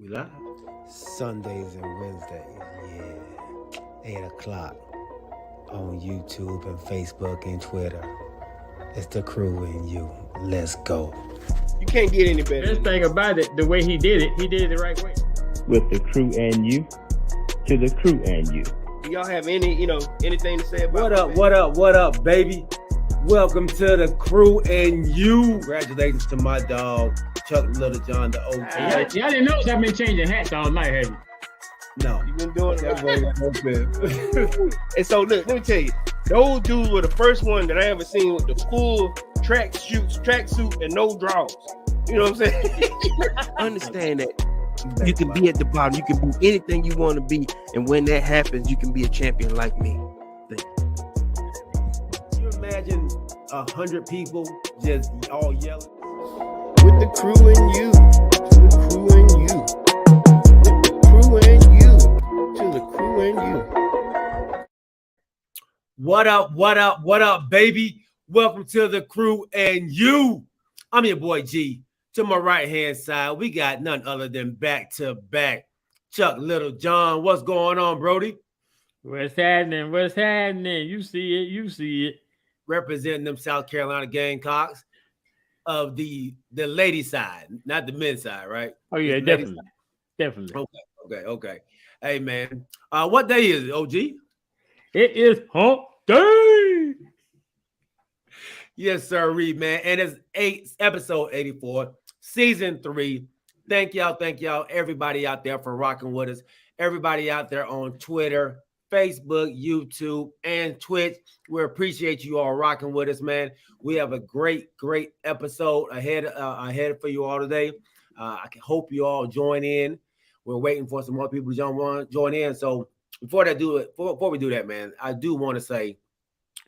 We live. Sundays and Wednesdays, yeah. 8 o'clock on YouTube and Facebook and Twitter. It's the crew and you. Let's go. You can't get any better Best than thing this. about it, the way he did it the right way. With the crew and you, to the crew and you. Do y'all have anything to say about What that, up, man? what up, baby? Welcome to the crew and you. Congratulations to my dog, Chuck Little John, the OG. Y'all didn't notice I've been changing hats all night, have you? No. You've been doing That it. boy, And so look, let me tell you, those dudes were the first one that I ever seen with the full track suit and no drawers. You know what I'm saying? Understand that you can be at the bottom, you can be anything you want to be, and when that happens, you can be a champion like me. Can you imagine 100 people just all yelling? With the crew and you, to the crew and you. With the crew and you, to the crew and you. What up, baby? Welcome to the crew and you. I'm your boy G. To my right-hand side, we got none other than back-to-back Chuck Little John. What's going on, Brody? What's happening? What's happening? You see it. Representing them South Carolina Gamecocks of the lady side, not the men's side, right? Oh yeah, It's the lady definitely. Okay. Hey, man. What day is it, OG? It is hump day. Yes, sir, Reed, man. And it's episode 84, season 3. Thank y'all, everybody out there for rocking with us. Everybody out there on Twitter, Facebook, YouTube, and Twitch. We appreciate you all rocking with us, man. We have a great episode ahead for you all today. I hope you all join in. We're waiting for some more people to join in. So before we do that, man, I do want to say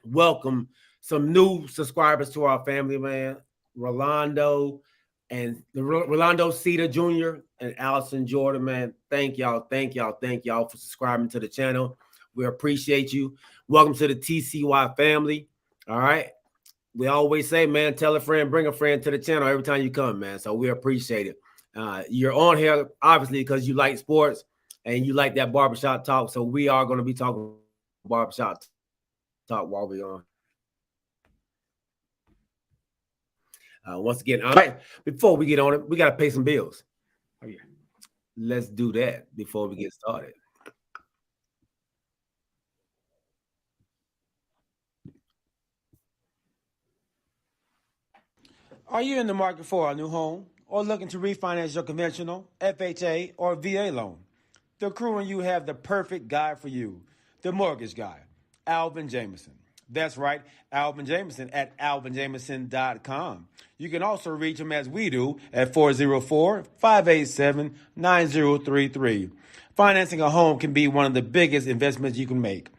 welcome some new subscribers to our family, man. Rolando Cedar Jr. and Allison Jordan, man. Thank y'all for subscribing to the channel. We appreciate you. Welcome to the TCY family. All right. We always say, man, tell a friend, bring a friend to the channel every time you come, man. So we appreciate it. You're on here, obviously, because you like sports and you like that barbershop talk. So we are going to be talking barbershop talk while we're on. Once again, all right, before we get on it, we got to pay some bills. Oh, yeah. Let's do that before we get started. Are you in the market for a new home or looking to refinance your conventional, FHA, or VA loan? The crew and you have the perfect guy for you, the mortgage guy, Alvin Jameson. That's right, Alvin Jameson at alvinjameson.com. You can also reach him as we do at 404-587-9033. Financing a home can be one of the biggest investments you can make.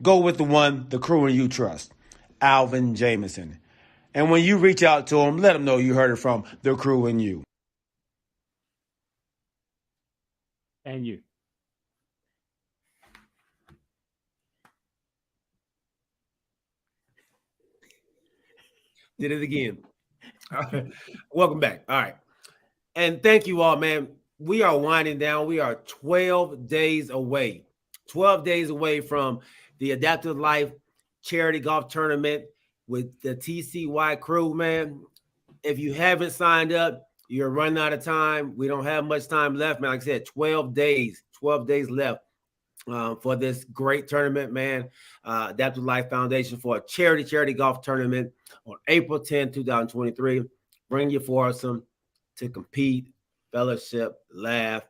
Go with the one the crew and you trust, Alvin Jameson. And when you reach out to him, let him know you heard it from the crew and you. And you. Did it again. Welcome back. All right. And thank you all, man. We are winding down. We are 12 days away. 12 days away from the Adaptive Life Charity Golf Tournament with the TCY crew, man. If you haven't signed up, you're running out of time. We don't have much time left, man. Like I said, 12 days left for this great tournament, man. Adaptive Life Foundation for a charity golf tournament on April 10, 2023. Bring your foursome to compete, fellowship, laugh,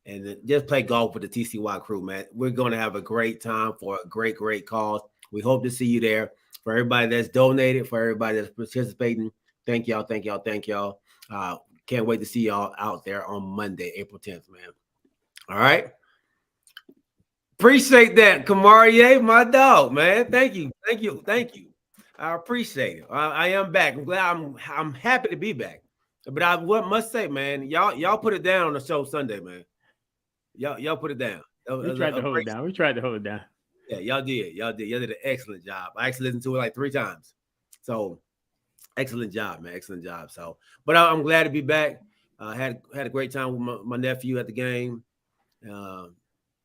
and then just play golf with the TCY crew, man. We're going to have a great time for a great cause. We hope to see you there. For everybody that's donated, for everybody that's participating, thank y'all. Can't wait to see y'all out there on Monday, April 10th, man. All right. Appreciate that, Kamarie, my dog, man. Thank you. I appreciate it. I am back. I'm glad. I'm happy to be back. But I must say, man, y'all put it down on the show Sunday, man. Y'all put it down. We tried to hold it down. Yeah, y'all did. Y'all did an excellent job. I actually listened to it like 3 times. So excellent job, man. Excellent job. So, but I'm glad to be back. Had a great time with my nephew at the game.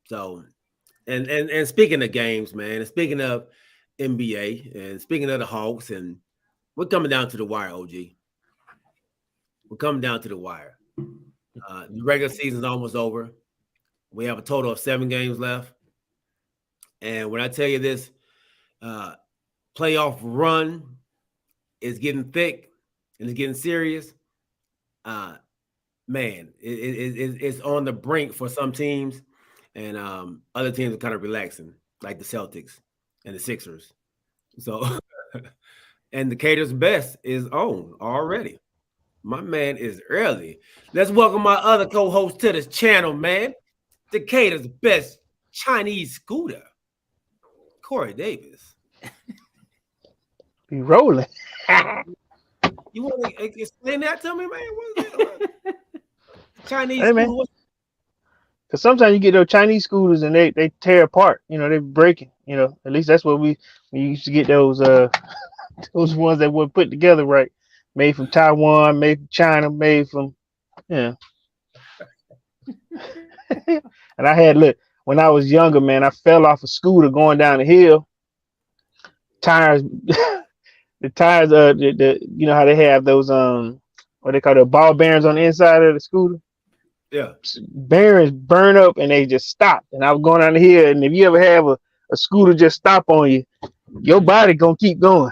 So, and speaking of games, man, and speaking of NBA, and speaking of the Hawks, and we're coming down to the wire, OG. We're coming down to the wire. The regular season's almost over. We have a total of 7 games left. And when I tell you this, playoff run is getting thick and it's getting serious. Man, it's on the brink for some teams, and other teams are kind of relaxing, like the Celtics and the Sixers. So, and Decatur's best is on already. My man is early. Let's welcome my other co-host to this channel, man. Decatur's best Chinese scooter, Corey Davis. Be rolling. You want to explain that to me, man? What is that? Chinese Hey, man. scooter? Because sometimes you get those Chinese scooters and they tear apart. You know, they're breaking. You know, at least that's what we used to get those ones that were put together right, made from Taiwan, made from China, made from And I had when I was younger, man, I fell off a scooter going down the hill. Tires, the tires, you know how they have those what they call the ball bearings on the inside of the scooter. Yeah. Bearings burn up and they just stop. And I was going down the hill, and if you ever have a scooter just stop on you, your body gonna keep going.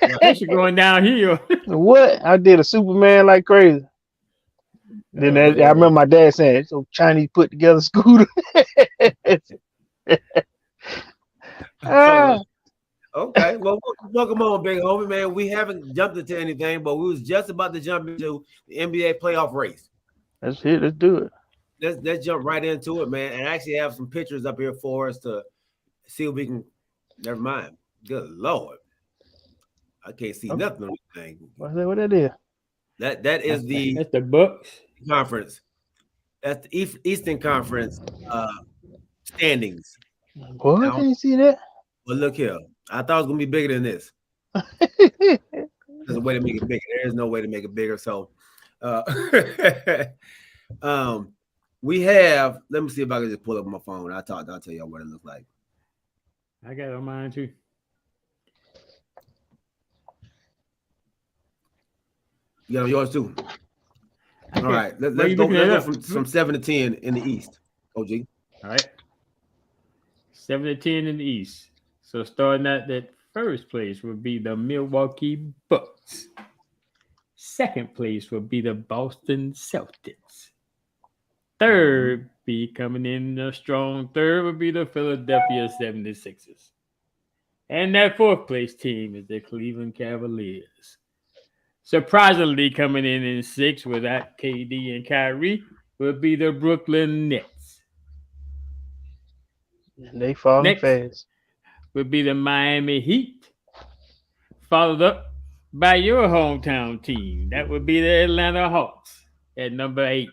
Especially going downhill. What? I did a Superman like crazy. Then I remember my dad saying, "It's a Chinese put together scooter." Okay, well, welcome on, big homie, man. We haven't jumped into anything, but we was just about to jump into the NBA playoff race. Let's do it. Let's jump right into it, man. And I actually have some pictures up here for us to see if we can. Never mind. Good Lord, I can't see nothing on this thing. What that is? That is That's the Bucks conference. That's the Eastern Conference standings. Boy, I can't see that. Well, look here. I thought it was gonna be bigger than this. There's a way to make it bigger. There is no way to make it bigger. So, we have. Let me see if I can just pull up my phone. I'll tell y'all what it looks like. I got it on mine too. You got yours too. All right. Let's go from 7 to 10 in the East. OG. All right. 7 to 10 in the East. So starting at that first place would be the Milwaukee Bucks. Second place would be the Boston Celtics. Third, be coming in a strong third, would be the Philadelphia 76ers. And that fourth place team is the Cleveland Cavaliers. Surprisingly, coming in sixth without KD and Kyrie would be the Brooklyn Nets. They falling fast. Would be the Miami Heat, followed up by your hometown team. That would be the Atlanta Hawks at number 8.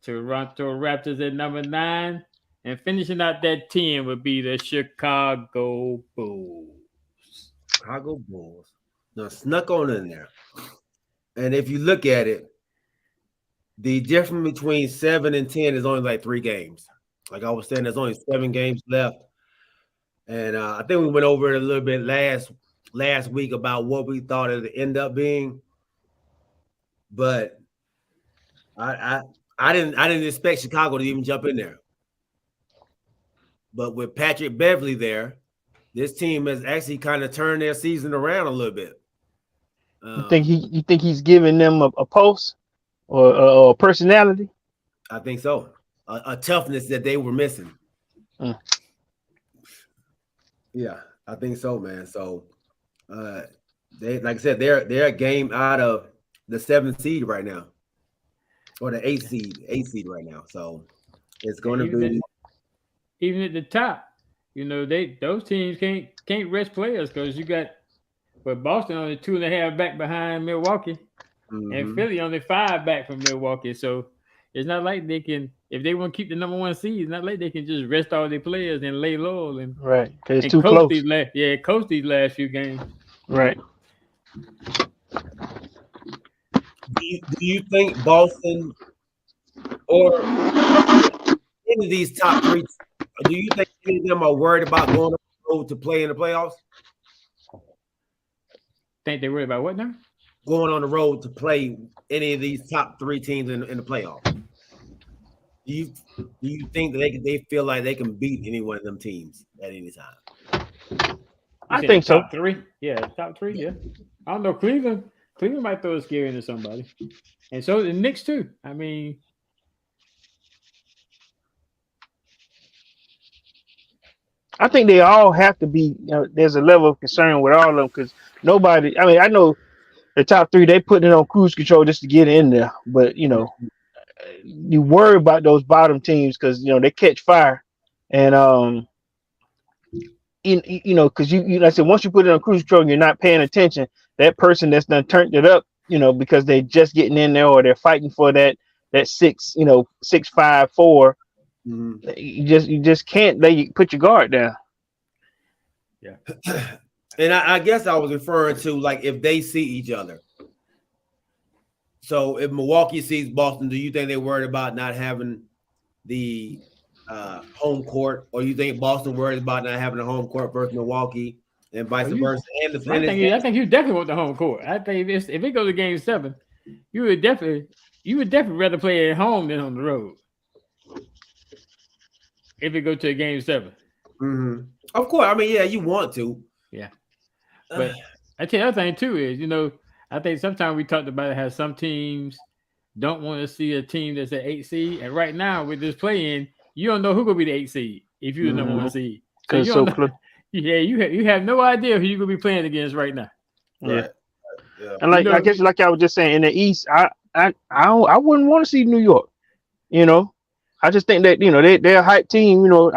Toronto Raptors at number 9. And finishing out that 10 would be the Chicago Bulls. Chicago Bulls. Now, snuck on in there. And if you look at it, the difference between 7 and 10 is only like 3 games. Like I was saying, there's only 7 games left. And I think we went over it a little bit last week about what we thought it would end up being. But I didn't expect Chicago to even jump in there. But with Patrick Beverly there, this team has actually kind of turned their season around a little bit. You think he's giving them a pulse or a personality? I think so. A toughness that they were missing. Yeah, I think so, man. So they, like I said, they're a game out of the 7th seed right now. Or the 8th seed right now. So it's going to be even at the top, you know, those teams can't rest players because you got Boston only 2.5 back behind Milwaukee, and Philly only 5 back from Milwaukee. So it's not like they can, if they want to keep the number 1 seed, it's not like they can just rest all their players and lay low and right. Because it's too close. Coach these last few games. Right. you think Boston or any of these top three? Do you think any of them are worried about going on the road to play in the playoffs? Think they worried about what now? Going on the road to play any of these top three teams in the playoffs? Do you think that they feel like they can beat any one of them teams at any time? I think so. Top three. Yeah, top three. Yeah. I don't know. Cleveland might throw a scare into somebody. And so the Knicks too. I mean, I think they all have to be. There's a level of concern with all of them because nobody. I mean, I know the top three they put it on cruise control just to get in there, but you worry about those bottom teams because they catch fire, and because like I said, once you put it on cruise control and you're not paying attention, that person that's done turned it up, because they're just getting in there or they're fighting for that 6'5", 4. You just can't put your guard down. Yeah. And I guess I was referring to like if they see each other. So if Milwaukee sees Boston, do you think they're worried about not having the home court, or you think Boston worried about not having a home court versus Milwaukee and vice versa? I think you definitely want the home court. I think if it goes to Game 7, you would definitely rather play at home than on the road. If it go to a Game 7, of course. I mean, yeah, you want to. Yeah, but I tell you the other thing too is I think sometimes we talked about how some teams don't want to see a team that's an 8 seed, and right now with this play-in, you don't know who gonna be the 8 seed if you're the number 1 seed. So you have no idea who you're gonna be playing against right now. Yeah. And I guess like I was just saying in the East, I wouldn't want to see New York. I just think that they're a hype team. Well,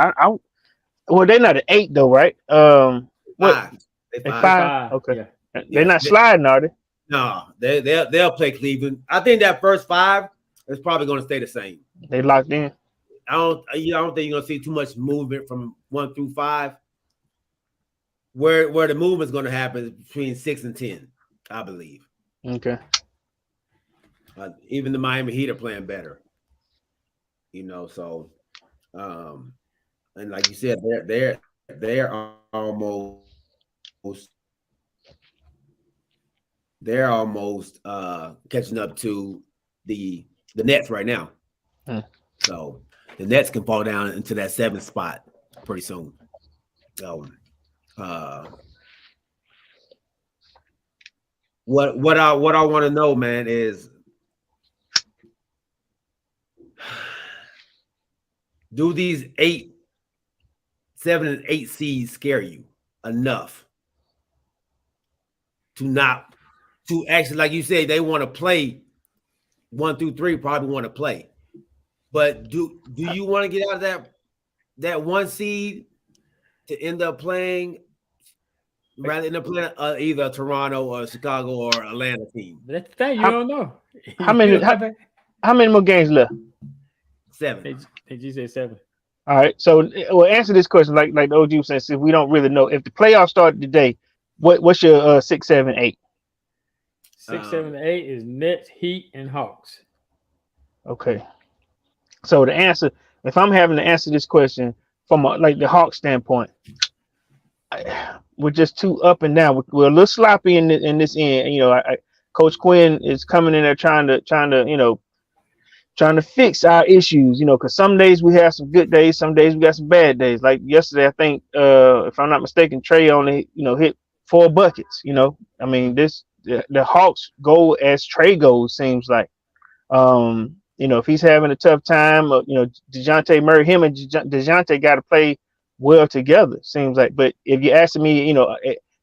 they're not an 8 though, right? What? They're 5. Okay. Yeah. They're not sliding, are they? No, they'll play Cleveland. I think that first 5 is probably going to stay the same. They locked in. I don't think you're going to see too much movement from 1 through 5. Where the movement's going to happen is between 6 and 10, I believe. Okay. Even the Miami Heat are playing better. So, and like you said, they're almost catching up to the Nets right now. So the Nets can fall down into that 7th spot pretty soon. So what I want to know, man, is do these 7 and 8 seeds scare you enough to actually, like you said, they want to play 1 through 3, probably want to play. But do you want to get out of that 1 seed to end up playing rather than playing either Toronto or Chicago or Atlanta team? That's the thing, you don't know. How many more games left? 7. They just said 7. All right. So we'll answer this question like the OG was saying, since we don't really know. If the playoffs started today, what's your 6, 7, 8? 6, 7, 8 is Nets, Heat, and Hawks. Okay. So the answer, if I'm having to answer this question from the Hawks standpoint, we're just too up and down. We're a little sloppy in this end. Coach Quinn is coming in there trying to fix our issues. Because some days we have some good days, some days we got some bad days. Like yesterday, I think if I'm not mistaken, Trey only hit 4 buckets. I mean the Hawks go as Trey goes. Seems like if he's having a tough time, DeJounte Murray, him and DeJounte got to play well together. Seems like. But if you're asking me,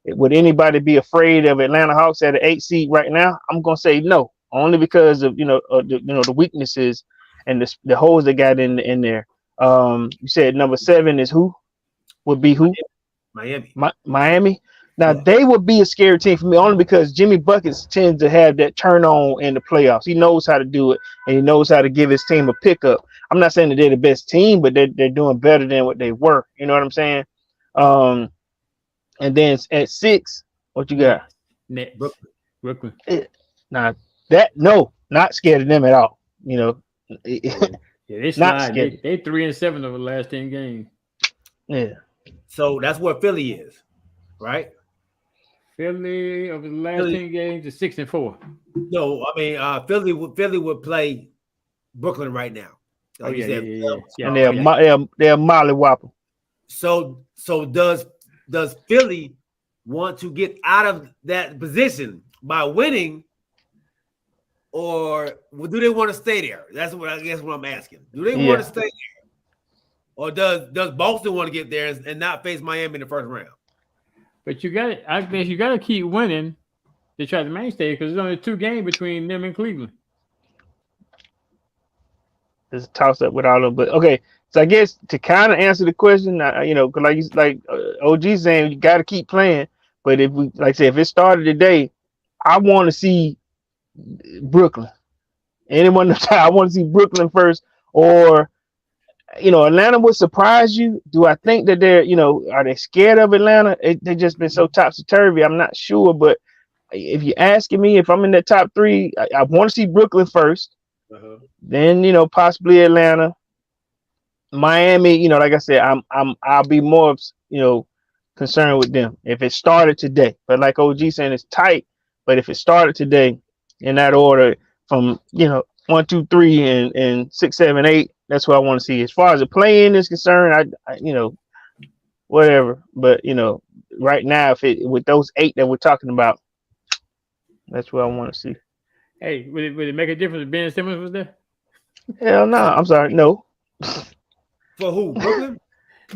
would anybody be afraid of Atlanta Hawks at an 8 seed right now? I'm gonna say no, only because of the weaknesses and the holes they got in there. You said number 7 is who? Would be who? Miami. Now they would be a scary team for me only because Jimmy Buckets tends to have that turn on in the playoffs. He knows how to do it and he knows how to give his team a pickup. I'm not saying that they're the best team, but they're doing better than what they were. You know what I'm saying? And then at 6, what you got? Nets. Brooklyn. No. Not scared of them at all. You know, Yeah, they not slide. scared. They 3-7 over the last 10 games. Yeah. So that's where Philly is, right? Philly over the last Philly- 10 games is 6-4. No, I mean Philly would play Brooklyn right now. Oh Like you yeah, said, yeah. And Yeah. they're Molly Whopper. So does Philly want to get out of that position by winning, or do they want to stay there? That's what I guess what I'm asking. Do they want to stay there, or does Boston want to get there and not face Miami in the first round? But I guess you got to keep winning to try to mainstay because there's only 2 games between them and Cleveland. There's a toss up with all of them. But okay, so I guess to kind of answer the question, you know, cause like OG saying, you got to keep playing. But if we, like I said, if it started today, I want to see Brooklyn. Anyone I want to see Brooklyn first, or you know, Atlanta would surprise you. Do I think that they're, you know, are they scared of Atlanta? They just been so topsy turvy. I'm not sure, but if you're asking me if I'm in the top 3, I want to see Brooklyn first. Then, you know, possibly Atlanta, Miami. You know, like I said, I'll be more, you know, concerned with them if it started today. But like OG saying, it's tight. But if it started today in that order, from, you know, 1, 2, 3, and 6, 7, 8, that's what I want to see. As far as the play-in is concerned, I you know, whatever. But you know, right now, if it with those 8 that we're talking about, that's what I want to see. Hey, would it make a difference if Ben Simmons was there? Hell no, I'm sorry, no. For who? Brooklyn?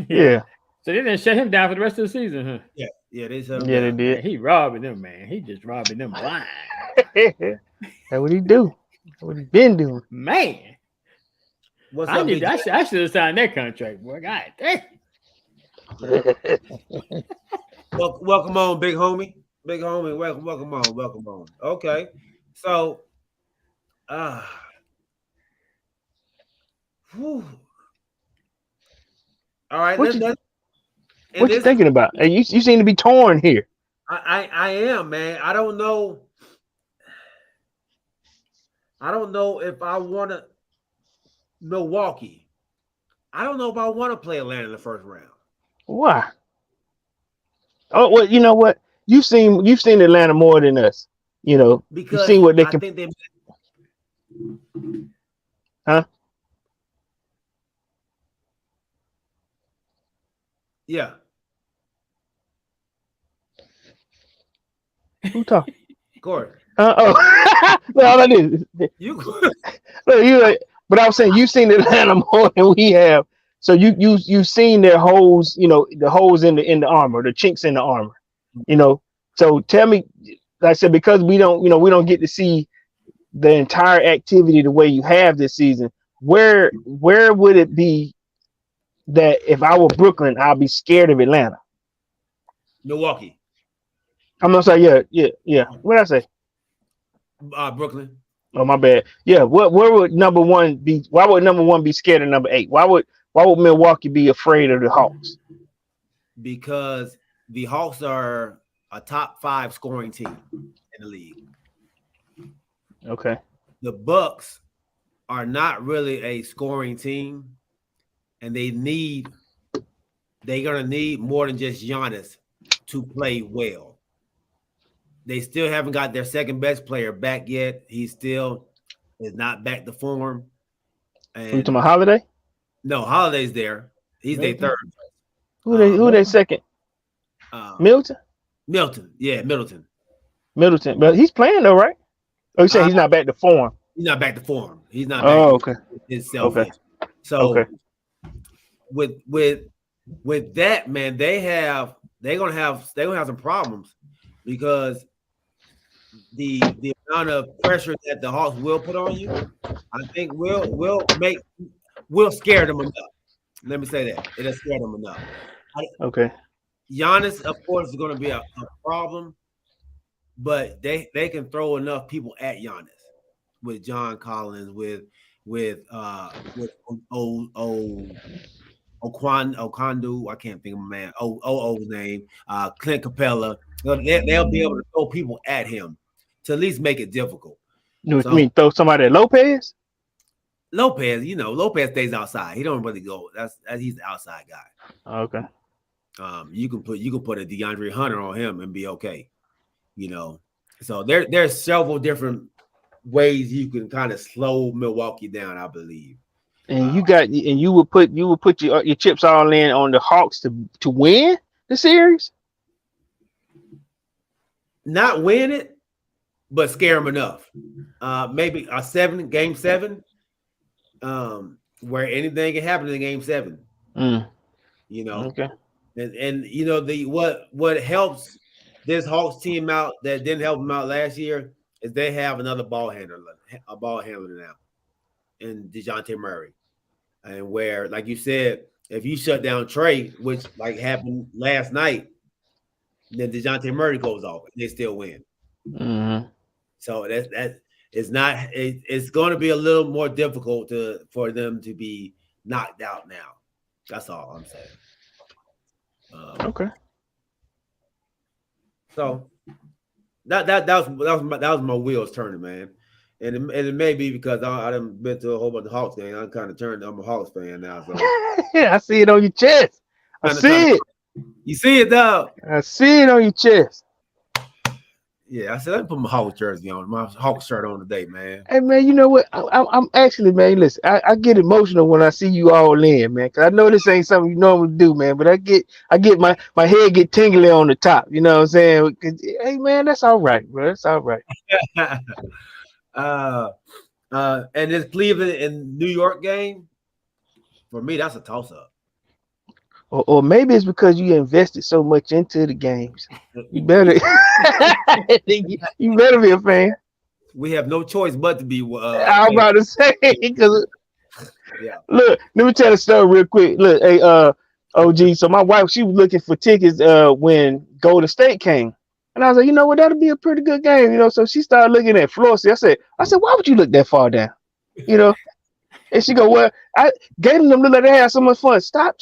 Yeah. So they didn't shut him down for the rest of the season, huh? Yeah, they Yeah, they Man, did. he robbing them, man. He just robbing them blind. That's what he do. That's what he been doing. Man, What's I up, Big J? should have signed that contract, boy. God damn. Welcome on, big homie. Big homie, welcome on. Okay. So whew. All right, What let's What you thinking about? Hey, you seem to be torn here. I am, man. I don't know if I want to Milwaukee. I don't know if I want to play Atlanta in the first round. Why? Oh, well, you know what? You've seen Atlanta more than us. You know, Because you've seen what they I can. think they Huh? Yeah. Who talking? Corey. Oh, no, all I did. You Look, but I was saying you've seen Atlanta more than we have. So you've seen their holes, you know, the holes in the armor, the chinks in the armor, you know. So tell me, like I said, because we don't get to see the entire activity the way you have this season. Where would it be that if I were Brooklyn, I'd be scared of Atlanta? Milwaukee. I'm gonna say yeah. What did I say? Brooklyn. Oh, my bad. Yeah. Where would number 1 be? Why would number 1 be scared of number 8? Why would Milwaukee be afraid of the Hawks? Because the Hawks are a top 5 scoring team in the league. Okay. The Bucks are not really a scoring team, and they're gonna need more than just Giannis to play well. They still haven't got their second best player back yet. He still is not back to form. You And talking about Holiday? no, Holiday's there. He's their third. Who they second? Middleton? Milton. Yeah, Middleton. Middleton. But he's playing though, right? Oh, you saying he's not back to form? He's not back to form. He's not back Oh, to okay. himself. Okay. So Okay. with that, man, they're gonna have some problems because the amount of pressure that the Hawks will put on you, I think will scare them enough. Let me say that. It'll scare them enough. Okay. Giannis, of course, is going to be a problem, but they can throw enough people at Giannis with John Collins, with Okandu, I can't think of my man. O's name. Clint Capella. They'll be able to throw people at him to at least make it difficult. You So mean throw somebody at Lopez? Lopez, Lopez stays outside. He don't really go. He's the outside guy. Okay. You can put a DeAndre Hunter on him and be okay. So there's several different ways you can kind of slow Milwaukee down, I believe. And you would put your chips all in on the Hawks to win the series? Not win it, but scare them enough. Maybe a game 7, where anything can happen in game 7. Okay. And what helps this Hawks team out that didn't help them out last year is they have another ball handler now, in DeJounte Murray. And where, like you said, if you shut down Trey, which like happened last night, then DeJounte Murray goes off and they still win. Mm-hmm. So it's going to be a little more difficult for them to be knocked out now. That's all I'm saying. Okay. So that was my wheels turning, man. And it may be because I done been to a whole bunch of Hawks games. I'm kind of turned. I'm a Hawks fan now. So I see it on your chest. I see it. You see it, though. I see it on your chest. Yeah, I said let me put my Hawks jersey on, my Hawks shirt on today, man. Hey man, you know what? I'm actually, man. Listen, I get emotional when I see you all in, man. Cause I know this ain't something you normally do, man. But I get my head get tingly on the top. You know what I'm saying? Hey man, that's all right, bro. That's all right. And this Cleveland and New York game, for me, that's a toss-up. Or maybe it's because you invested so much into the games. You better, you better be a fan. We have no choice but to be. I'm about to say, because yeah. Look, let me tell a story real quick. Look, hey, OG. So my wife, she was looking for tickets when Golden State came. And I was like, you know what, that'll be a pretty good game, So she started looking at Florida. I said, why would you look that far down? And she go, well, I gave them look like they had so much fun. Stop.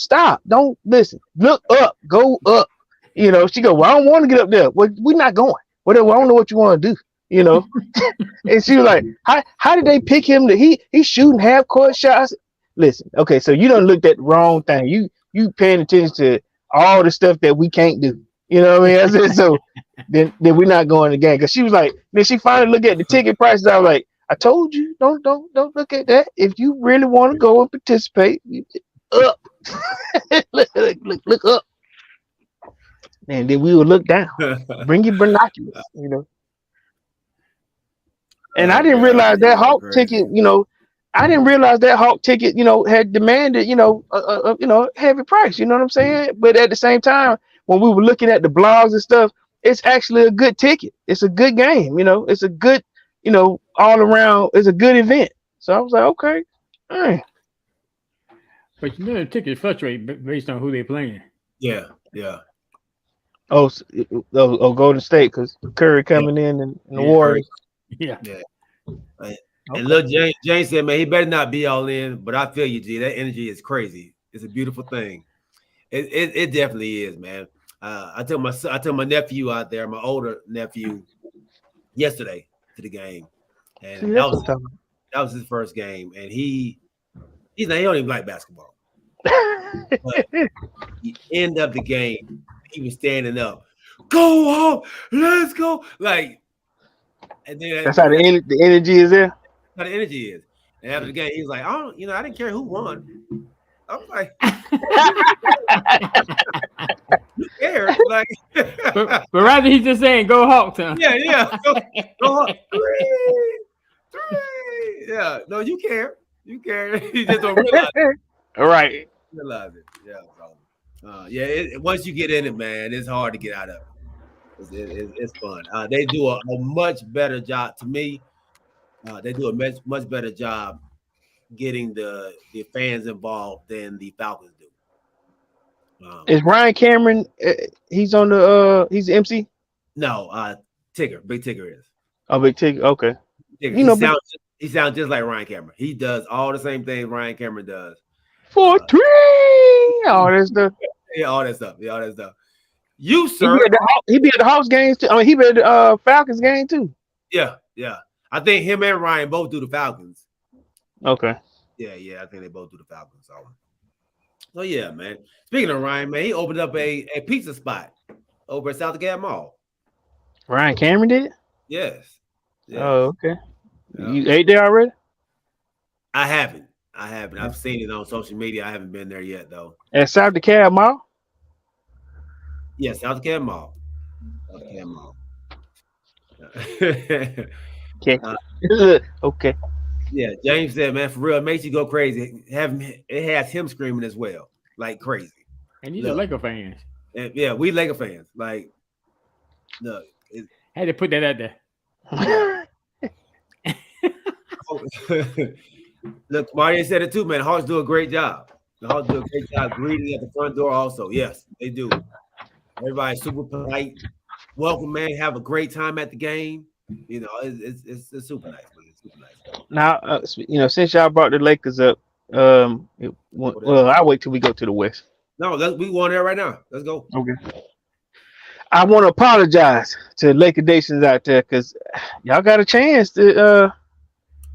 Don't listen. Look up. Go up. She go, well, I don't want to get up there. Well, we're not going. Whatever. I don't know what you want to do. And she was like, how did they pick him? He's shooting half court shots. Listen, okay, so you done looked at the wrong thing. You paying attention to all the stuff that we can't do. You know what I mean? I said, so then we're not going to the game. Because she was like, then she finally looked at the ticket prices. I was like, I told you, don't look at that. If you really want to go and participate, up. look up. And then we will look down. Bring your binoculars, And I didn't realize that Hawk ticket, I didn't realize that Hawk ticket, had demanded, heavy price. You know what I'm saying? But at the same time, when we were looking at the blogs and stuff, it's actually a good ticket. It's a good game. It's a good, all around. It's a good event. So I was like, okay, all right. But the tickets fluctuate based on who they're playing. Yeah. Oh, Golden State, because Curry coming in and the Warriors. Yeah. And look, James said, man, he better not be all in, but I feel you, G. That energy is crazy. It's a beautiful thing. It definitely is, man. I took my nephew out there, my older nephew, yesterday to the game, and that was his first game, and he don't even like basketball. But the end of the game, he was standing up, go home, let's go, like. And then that's how the energy is there. How the energy is. And after the game, he was like, I didn't care who won. I'm like, who cares? Like, but rather he's just saying, go Hawks, huh? Yeah. Go Hawks. Three. Yeah. No, you care. You just don't realize it. All right. Realize it. Yeah. Once you get in it, man, it's hard to get out of it. It's fun. They do a much better job to me. They do a much better job getting the fans involved than the Falcons do. Is Ryan Cameron? He's on the. He's the MC. No, Tigger, Big Tigger is. Oh, Big Tigger. Okay. Tigger, he sounds just like Ryan Cameron. He does all the same things Ryan Cameron does. 4-3. All that stuff. Yeah, all that stuff. You, sir. He be at the Hawks games too. I mean, he be at the Falcons game too. Yeah. I think him and Ryan both do the Falcons. Okay. Yeah, I think they both do the Falcons. So yeah, man. Speaking of Ryan, man, he opened up a pizza spot over at South Gap Mall. Ryan Cameron did it? Yes. Oh, okay. Yeah. You ate there already? I haven't. I've seen it on social media. I haven't been there yet, though. At South DeKalb Mall? Yeah, South Gap Mall. South Gap Mall. Okay. Okay. Yeah, James said, man, for real, it makes you go crazy. It has him screaming as well, like crazy. And these are Laker fans. And yeah, we Laker fans. Like, look, Had to put that out there. Look, Mario said it too, man. Hawks do a great job. The Hawks do a great job greeting at the front door also. Yes, they do. Everybody's super polite. Welcome, man. Have a great time at the game. You know, it's super nice, man. It's super nice. Now, since y'all brought the Lakers up, well, I'll wait till we go to the West. No, we going there right now. Let's go. Okay. I want to apologize to Laker Nations out there because y'all got a chance to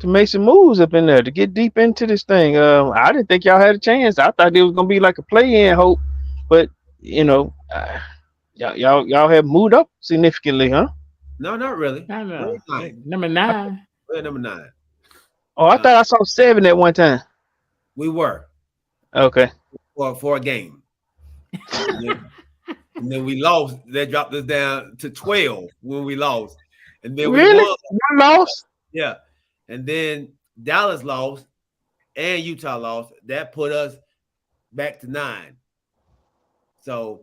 make some moves up in there to get deep into this thing. I didn't think y'all had a chance. I thought it was gonna be like a play-in hope, but y'all have moved up significantly, huh? No, not really. No. Number 9. We're at number 9. Oh, I thought I saw 7 at one time. We were. Okay. For a game. And then we lost. They dropped us down to 12 when we lost. And then really? We won. You lost? Yeah. And then Dallas lost and Utah lost. That put us back to 9. So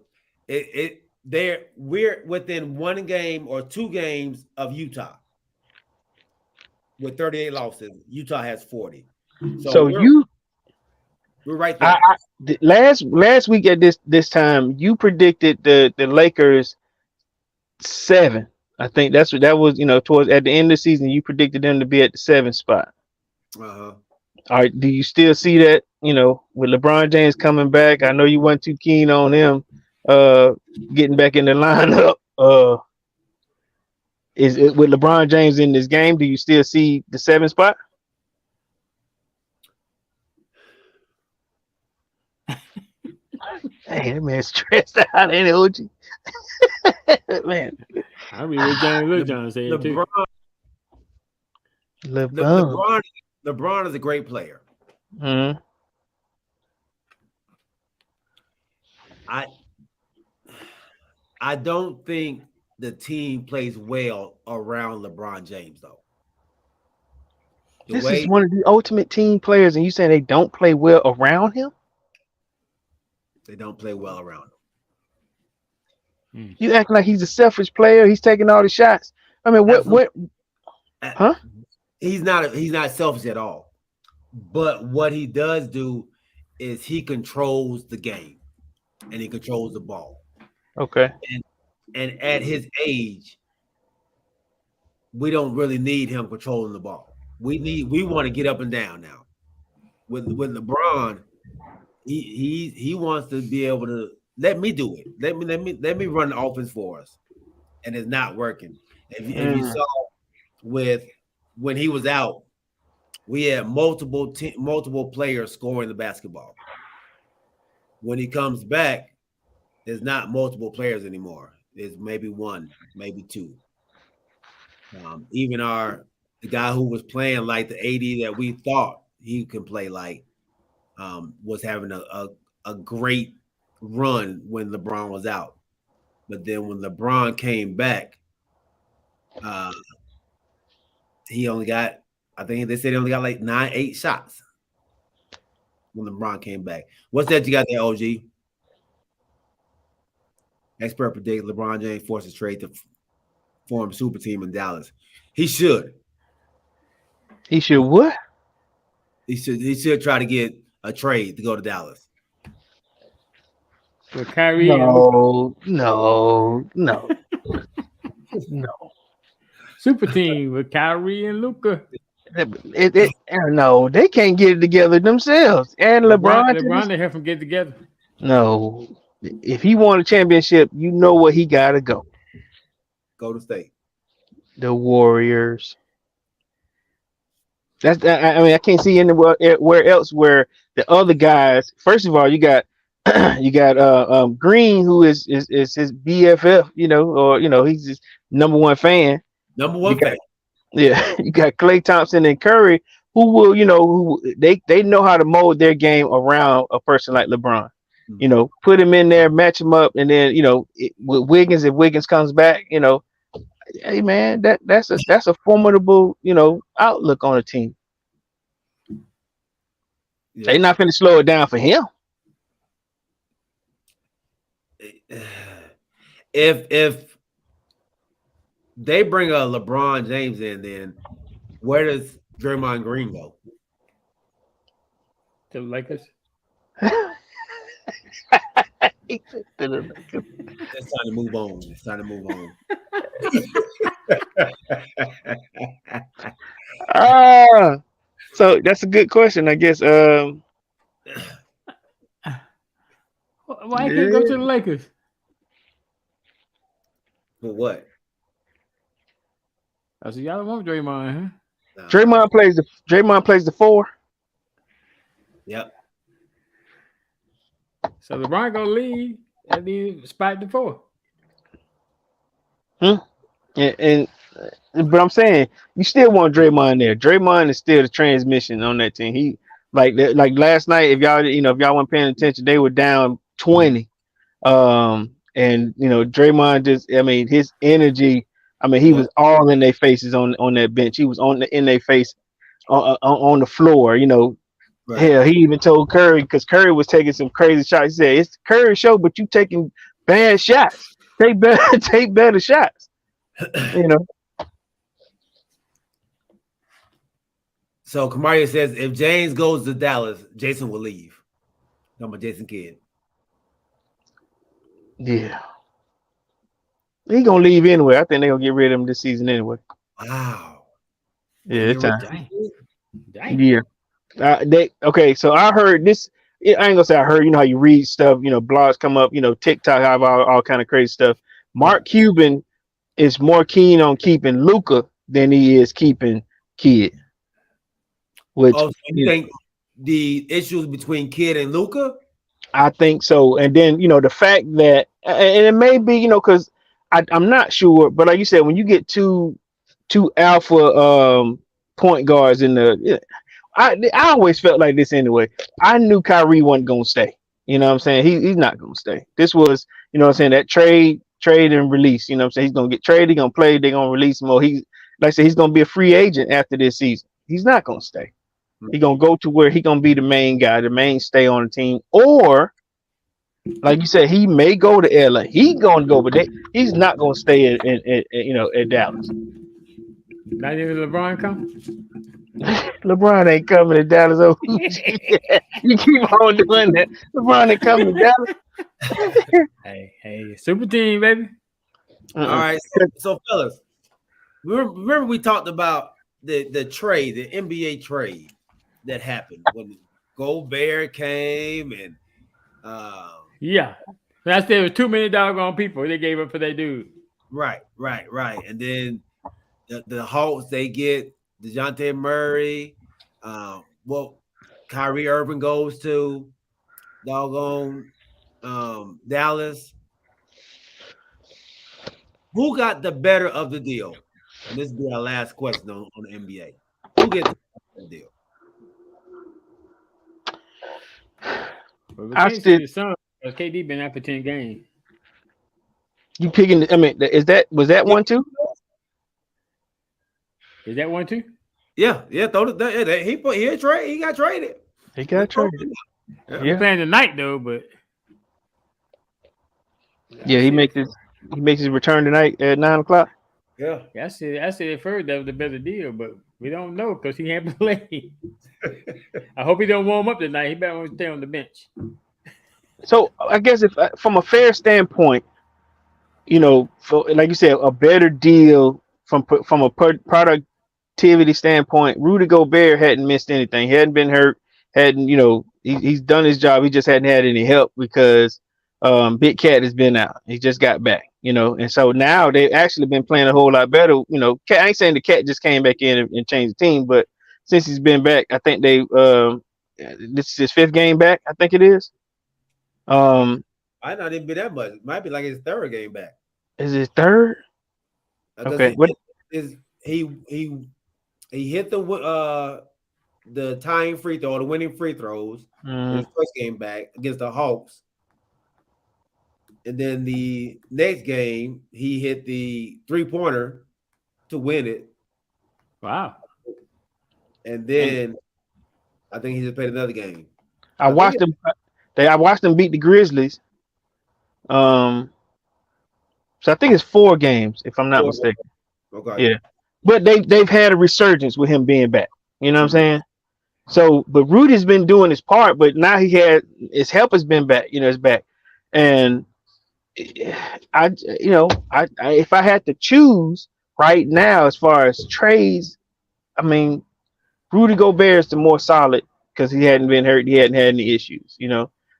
we're within 1 game or 2 games of Utah with 38 losses. Utah has 40. So we're right there. Last week at this time, you predicted the Lakers 7. I think that was towards at the end of the season. You predicted them to be at the 7th spot. Uh-huh. All right. Do you still see that? With LeBron James coming back, I know you weren't too keen on him getting back in the lineup. Is it with LeBron James in this game? Do you still see the 7th spot? Hey, that man stressed out, ain't it, OG? Man, I mean, what James John said too. LeBron is a great player. Mm-hmm. I don't think the team plays well around LeBron James, though. This is one of the ultimate team players, and you saying they don't play well around him? They don't play well around him. You act like he's a selfish player. He's taking all the shots. I mean, what? Huh? He's not selfish at all. But what he does do is he controls the game and he controls the ball. Okay. And at his age, we don't really need him controlling the ball. We want to get up and down now. With LeBron, he wants to be able to let me do it. Let me run the offense for us, and it's not working. If you saw when he was out, we had multiple players scoring the basketball. When he comes back, there's not multiple players anymore. There's maybe 1, maybe 2. Even the guy who was playing like the AD that we thought he can play like was having a great run when LeBron was out. But then when LeBron came back, he only got, I think they said he only got like 8 shots when LeBron came back. What's that you got there, OG? Expert predict LeBron James forces trade to form super team in Dallas. He should. He should what? He should try to get a trade to go to Dallas. With Kyrie? No. Super team with Kyrie and Luka. No, they can't get it together themselves. And LeBron they have them get together. No. If he won a championship, you know where he gotta go. Go to State. The Warriors. I mean, I can't see anywhere where else where the other guys. First of all, you got you got Green, who is his BFF, or he's his number one fan. Number You one got fan. Yeah, you got Klay Thompson and Curry, who will who they know how to mold their game around a person like LeBron. Put him in there, match him up, and then with Wiggins, if Wiggins comes back, hey man, that's a formidable outlook on a team. Yeah. They're not going to slow it down for him. If they bring a LeBron James in, then where does Draymond Green go? To the Lakers. It's time to move on. It's time to move on. So that's a good question, I guess. Why can't he go to the Lakers? For what? I said, y'all don't want Draymond, huh? Draymond plays the 4. Yep. So LeBron gonna leave and he spot the 4. But I'm saying you still want Draymond there. Draymond is still the transmission on that team. He like last night. If y'all weren't paying attention, they were down 20. And Draymond his energy. He was all in their faces on that bench. He was in their face on the floor. Right. Hell, he even told Curry, because Curry was taking some crazy shots. He said, "It's Curry's show, but you taking bad shots. Take better shots." So Kamaria says if James goes to Dallas, Jason will leave. I'm a Jason Kidd. Yeah. He gonna leave anyway. I think they're gonna get rid of him this season anyway. Wow. Yeah, it's time. Dang. Yeah. So I heard this. I ain't gonna say I heard. How you read stuff. Blogs come up. TikTok have all kind of crazy stuff. Mark Cuban is more keen on keeping Luka than he is keeping Kidd. Which so you think the issues between Kidd and Luka? I think so. And then the fact that, and it may be because I'm not sure, but like you said, when you get two alpha point guards in the. I always felt like this anyway. I knew Kyrie wasn't gonna stay. You know what I'm saying? He's not gonna stay. This was, that trade and release. You know what I'm saying? He's gonna get traded, he's gonna play, they're gonna release him, or he's gonna be a free agent after this season. He's not gonna stay. He's gonna go to where he's gonna be the main guy, the mainstay on the team, or like you said, he may go to LA. He's gonna go, but he's not gonna stay at Dallas. Not even LeBron come? LeBron ain't coming to Dallas. Oh, you keep on doing that. LeBron ain't coming to Dallas. Hey, super team, baby. All right. So fellas, remember we talked about the trade, the NBA trade that happened when Gobert came and yeah. That's there was too many doggone people they gave up for that dude. Right. And then the Hawks, they get DeJounte Murray. Kyrie Irving goes to doggone Dallas. Who got the better of the deal? And this will be our last question on the NBA. Who gets the deal? Well, we can't see the Suns because KD been out for 10 games. You picking? Was that one too? Is that one too? Yeah. He got traded. He got traded. He got traded. Yeah. He's playing tonight though, but he makes his return tonight at 9:00. Yeah. I said at first that was the better deal, but we don't know because he can't play. I hope he don't warm up tonight. He better stay on the bench. So I guess if from a fair standpoint, like you said, a better deal from a productivity standpoint, Rudy Gobert hadn't missed anything. He hadn't been hurt. He's done his job. He just hadn't had any help because Big Cat has been out. He just got back, and so now they've actually been playing a whole lot better. I ain't saying the Cat just came back in and changed the team, but since he's been back. I think this is his 5th game back. I think it is. Might not even be that much. It might be like his 3rd game back. Is it 3rd? Okay. He hit the tying free throw, the winning free throws in his 1st game back against the Hawks. And then the next game, he hit the 3-pointer to win it. Wow. And then I think he just played another game. I watched them beat the Grizzlies. So I think it's 4 games, if I'm not mistaken. Okay. Yeah. But they've had a resurgence with him being back. You know what I'm saying? So, but Rudy's been doing his part, but now his help has been back. It's back. And if I had to choose right now as far as trades, I mean, Rudy Gobert is the more solid because he hadn't been hurt. He hadn't had any issues.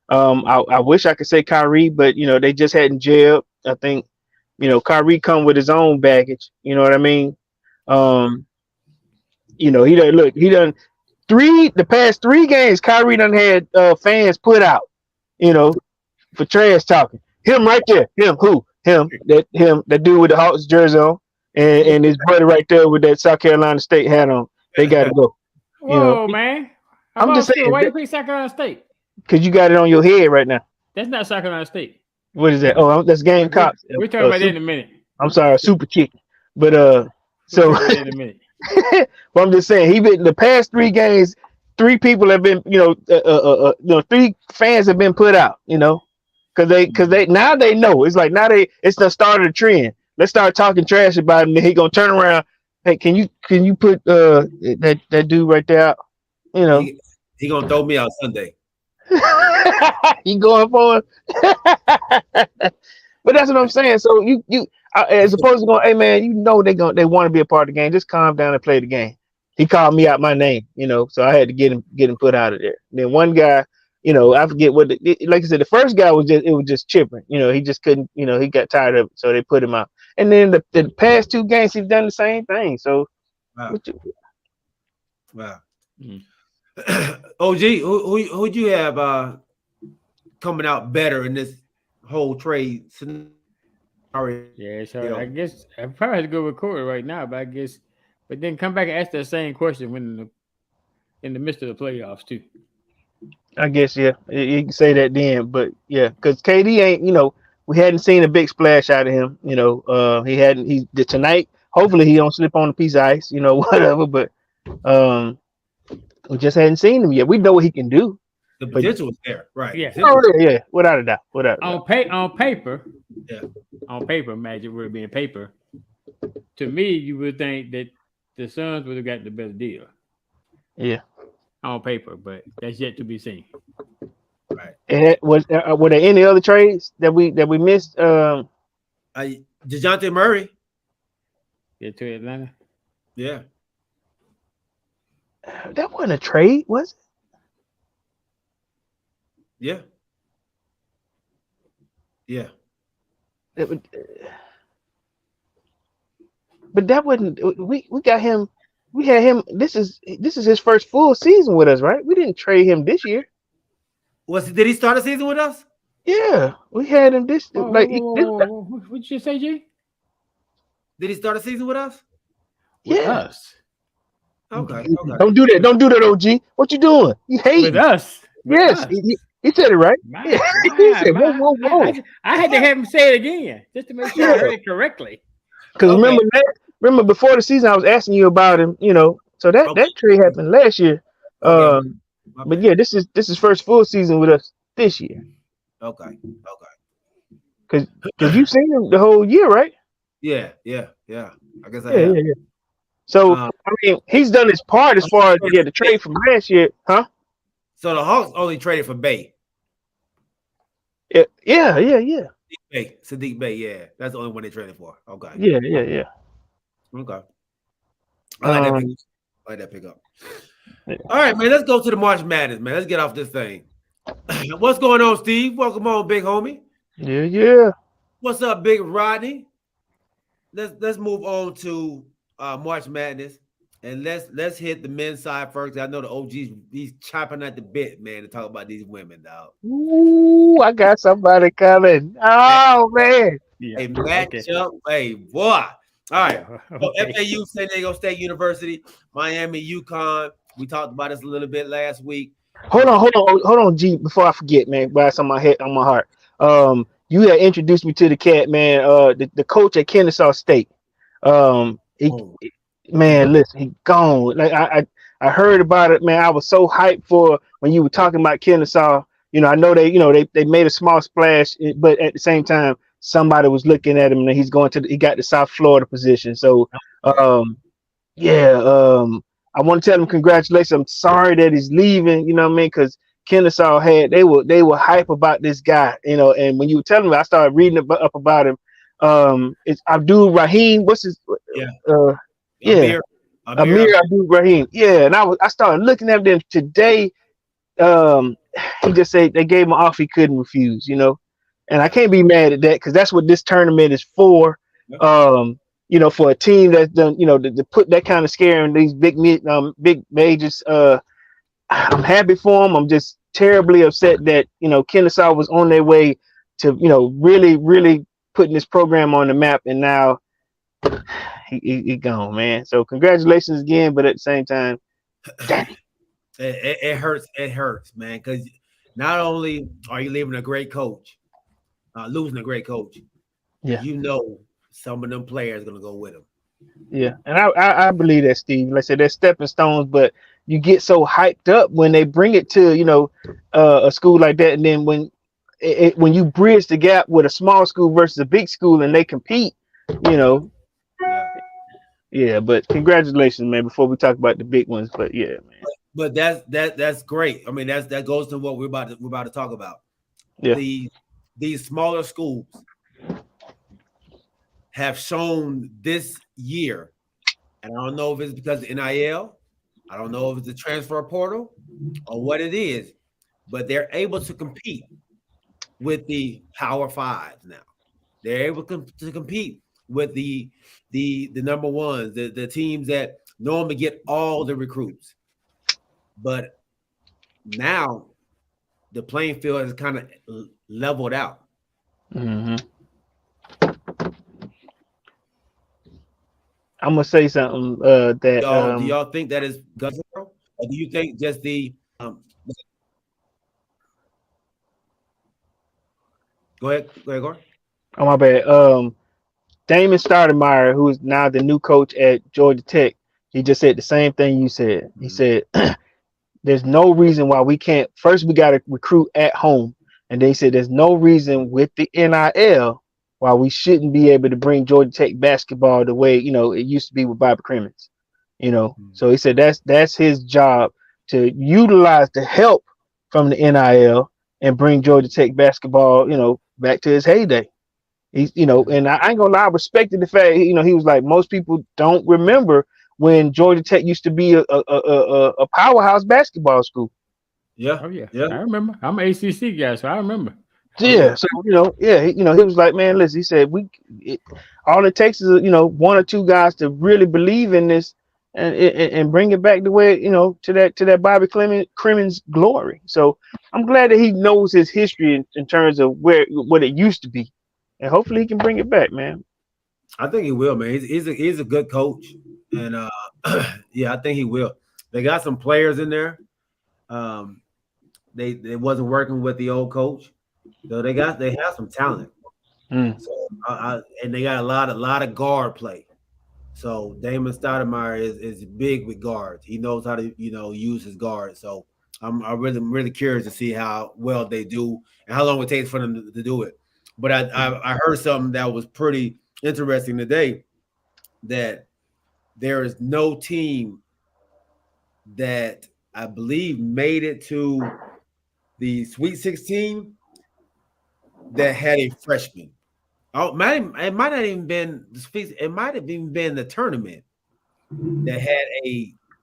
I wish I could say Kyrie, but they just hadn't gelled. I think Kyrie come with his own baggage. You know what I mean? He done the past 3 games. Kyrie done had fans put out. For trash talking. Him right there. Him who? Him that dude with the Hawks jersey on, and his buddy right there with that South Carolina State hat on. They got to go. Whoa, man! I'm just saying. Why you pick South Carolina State? Because you got it on your head right now. That's not South Carolina State. What is that? Oh, that's Gamecocks. We're talking about that in a minute. I'm sorry, Super Chicken. But so in a minute. But I'm just saying, he been the past 3 games. 3 people have been, 3 fans have been put out. Because they now they know. It's like it's the start of the trend. Let's start talking trash about him. Then he gonna turn around. Hey, can you put that dude right there out? He gonna throw me out Sunday. He going for it. But that's what I'm saying. So you as opposed to going, hey man, they want to be a part of the game. Just calm down and play the game. He called me out my name, so I had to get him put out of there. Then one guy, I forget like I said, the first guy was just chipping. He just couldn't, he got tired of it, so they put him out. And then the past 2 games, he's done the same thing. So, wow. OG, who'd you have coming out better in this whole trade scenario? Yeah, so I guess I probably have to go record it right now, but then come back and ask that same question when in the midst of the playoffs too. I guess you can say that then, but yeah, because KD ain't, we hadn't seen a big splash out of him. He did tonight. Hopefully he don't slip on a piece of ice, whatever. But we just hadn't seen him yet. We know what he can do. The potential is there, right? Yeah. Yeah, without a doubt. On paper, Magic would be in paper. To me, you would think that the Suns would have gotten the better deal. Yeah. On paper, but that's yet to be seen. Right. And were there any other trades that we missed? DeJounte Murray. Yeah, to Atlanta. Yeah. That wasn't a trade, was it? Yeah. Yeah. But that wasn't. We got him. We had him. This is his first full season with us, right? We didn't trade him this year. Did he start the season with us? Yeah, we had him this. What'd you say, G? Did he start the season with us? With us. Okay. Don't do that. Don't do that, OG. What you doing? You hate with us. Yes, he said it right. He said, whoa. I had to have him say it again just to make sure I heard it correctly. Because remember before the season, I was asking you about him. So that trade happened last year. But yeah, this is first full season with us this year. Okay. Because you've seen him the whole year, right? Yeah. I guess I have. Yeah. So I mean, he's done his part as far as the trade from last year, huh? So the Hawks only traded for Bay. Yeah. Sadiq Bay, yeah. That's the only one they traded for. Okay. Yeah. Okay. I like that pickup. All right, man. Let's go to the March Madness, man. Let's get off this thing. What's going on, Steve? Welcome on, big homie. Yeah. What's up, big Rodney? Let's move on to March Madness. And let's hit the men's side first. I know the OG's he's chopping at the bit, man, to talk about these women, dog. Ooh, I got somebody coming. Oh man. Yeah. Hey, Okay. matchup, hey, boy. All right. Yeah. So Okay. FAU, San Diego State University, Miami, UConn. We talked about this a little bit last week. Hold on, G. Before I forget, man, why it's on my head, on my heart. You had introduced me to the cat, man. The coach at Kennesaw State. He, Oh, man, listen, he gone. Like I heard about it, man. I was so hyped for when you were talking about Kennesaw. I know they made a small splash, but at the same time, somebody was looking at him, and he got the South Florida position. So, yeah. um, yeah, I want to tell him congratulations. I'm sorry that he's leaving. You know what I mean? Because Kennesaw they were hype about this guy. And when you were telling me, I started reading up about him. It's Abdul Rahim. What's his? Yeah. Uh, yeah, Amir. Amir Abdul Rahim. Yeah, and I started looking at them today. Um, he just said they gave him an offer he couldn't refuse. And I can't be mad at that because that's what this tournament is for. For a team that's done, to put that kind of scare in these big majors. I'm happy for them. I'm just terribly upset that Kennesaw was on their way to really really putting this program on the map, and now he gone, man. So congratulations again, but at the same time, damn. It hurts. It hurts, man, because not only are you leaving a great coach, losing a great coach, Yeah. Some of them players gonna go with him. Yeah, and I believe that, Steve. Like I said, they're stepping stones, but you get so hyped up when they bring it to a school like that, and then when you bridge the gap with a small school versus a big school and they compete, you know. Yeah. Yeah, but congratulations, man. Before we talk about the big ones, but yeah, man. But that's great. I mean, that goes to what we're about to talk about. Yeah. These smaller schools have shown this year, and I don't know if it's because of NIL, I don't know if it's the transfer portal or what it is, but they're able to compete with the Power Fives now. They're able to compete with the number ones, the teams that normally get all the recruits. But now the playing field has kind of leveled out. Mm-hmm. I'm gonna say something that do y'all think that is Guzzler, or do you think just the go ahead, Gordon. oh my bad. Damon Stoudemire, who is now the new coach at Georgia Tech, he just said the same thing you said. He said there's no reason why we can't. First, we got to recruit at home, and they said there's no reason with the NIL why we shouldn't be able to bring Georgia Tech basketball the way it used to be with Bobby Crimmins. So he said that's his job to utilize the help from the NIL and bring Georgia Tech basketball, back to his heyday. He's, and I ain't gonna lie, I respected the fact, he was like, most people don't remember when Georgia Tech used to be a powerhouse basketball school. Yeah. Oh yeah. Yeah. I remember. I'm an ACC guy, so I remember. Yeah. So, he was like, man, listen, he said, all it takes is, one or two guys to really believe in this and bring it back the way, to that Bobby Crimmins glory. So I'm glad that he knows his history in terms of what it used to be. And hopefully he can bring it back, man. I think he will, man. He's a good coach, and yeah, I think he will. They got some players in there. They wasn't working with the old coach, so they have some talent. So and they got a lot of guard play. So Damon Stoudemire is big with guards. He knows how to use his guards. So I'm really curious to see how well they do and how long it takes for them to do it. But I heard something that was pretty interesting today, that there is no team that I believe made it to the Sweet 16 that had a freshman. Oh, it might not even been the Sweet. It might have even been the tournament that had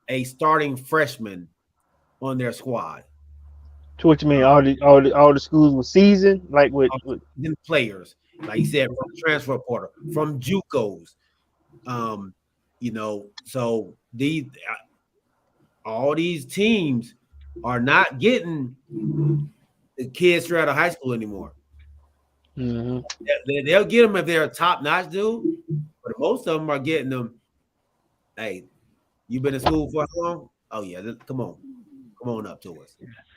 a starting freshman on their squad. To what you mean? All the schools were seasoned, like with players, like you said, from transfer portal, from JUCOs. So all these teams are not getting the kids straight out of high school anymore. Mhm. They'll get them if they're a top-notch dude, but most of them are getting them. Hey, you been in school for how long? Oh yeah, come on up to us.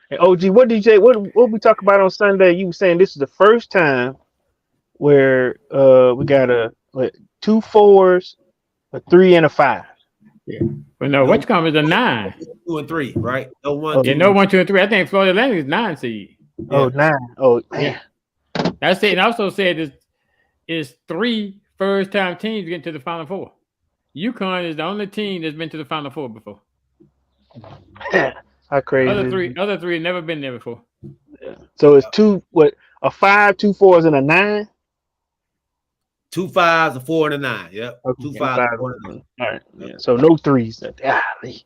And OG, what did you say? What we talk about on Sunday? You were saying this is the first time where we got two 4s, a 3, and a 5. But no, what you call is a 9? 2 and 3, right? No 1, Oh, 2. Yeah, no 1, 2, and 3. I think Florida Atlantic is 9 seed. Oh, 9. Oh, man. That's it. And also said is 3 first-time teams getting to the Final Four. UConn is the only team that's been to the Final Four before. How crazy! Other three have never been there before. Yeah. So it's a 5, 2 4s, and a 9. 2 5s, a 4, and a 9. Yep. Okay. 2 5s, 4, and a 9. All right. Yeah. So no 3s. Golly.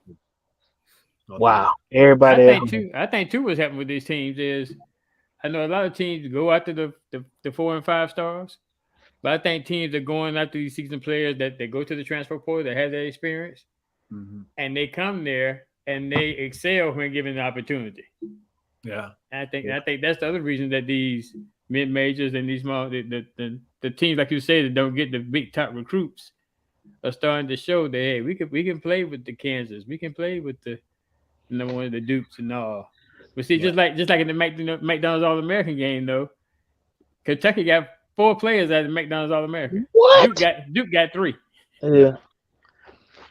Wow. Everybody. I think too what's happening with these teams is I know a lot of teams go after the 4 and 5 stars, but I think teams are going after these seasoned players that they go to the transfer portal that have that experience, and they come there and they excel when given the opportunity. Yeah, and I think that's the other reason that these mid majors and these small the teams like you say that don't get the big top recruits are starting to show that hey we can play with the Kansas, we can play with the number one of the Dukes and all. But see, just like in the McDonald's All-American game though, Kentucky got 4 players at the McDonald's All-American. What? Duke got 3. Yeah.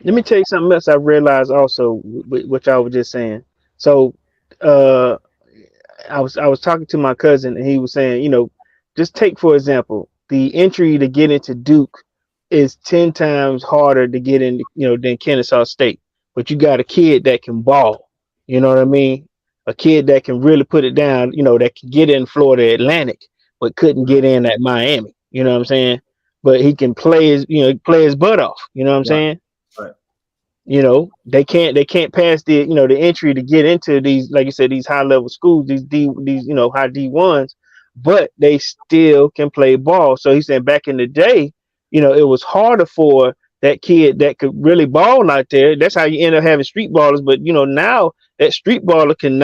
Let me tell you something else I realized also, which I was just saying. So, I was talking to my cousin, and he was saying, just take for example, the entry to get into Duke is 10 times harder to get in, than Kennesaw State. But you got a kid that can ball. You know what I mean? A kid that can really put it down. That can get in Florida Atlantic, but couldn't get in at Miami. You know what I'm saying? But he can play his butt off. You know what I'm saying? Right. They can't pass the the entry to get into these, like you said, these high level schools, these high D1s, but they still can play ball. So he said back in the day, it was harder for that kid that could really ball out there. That's how you end up having street ballers. But now that street baller can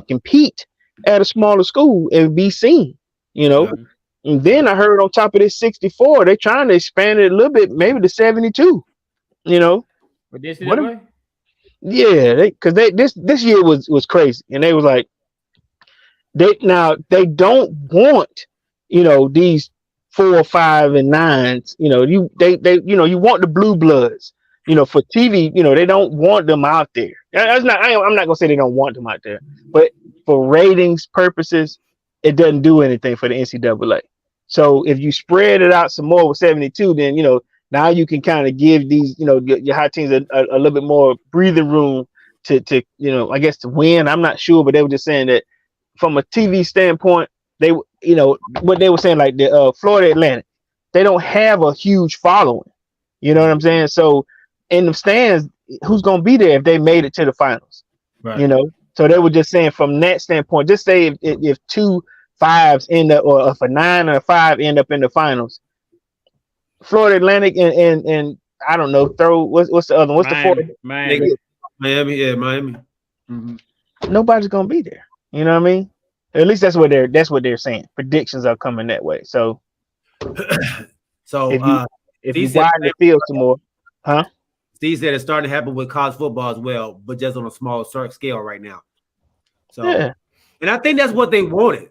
compete at a smaller school and be seen. And then I heard on top of this 64, they're trying to expand it a little bit, maybe to 72. But this way? Yeah, because this year was crazy, and they was like, they don't want these 4, 5, and 9s. You want the blue bloods. For TV, they don't want them out there. I'm not gonna say they don't want them out there, but for ratings purposes, it doesn't do anything for the NCAA. So if you spread it out some more with 72, then now you can kind of give these your high teams a little bit more breathing room to I guess to win. I'm not sure, but they were just saying that from a TV standpoint, they what they were saying, like the Florida Atlantic, they don't have a huge following. You know what I'm saying? So in the stands, who's gonna be there if they made it to the finals? Right. So they were just saying from that standpoint, just say if 2 5s end up, or if a 9 or a 5 end up in the finals, Florida Atlantic and I don't know, what's the other one? What's Miami, the 4th? Miami. Yeah, Miami. Mm-hmm. Nobody's gonna be there. You know what I mean? At least that's what they're saying. Predictions are coming that way. So if you widen the field some more, huh? Steve said it's starting to happen with college football as well, but just on a small scale right now. So, yeah. And I think that's what they wanted.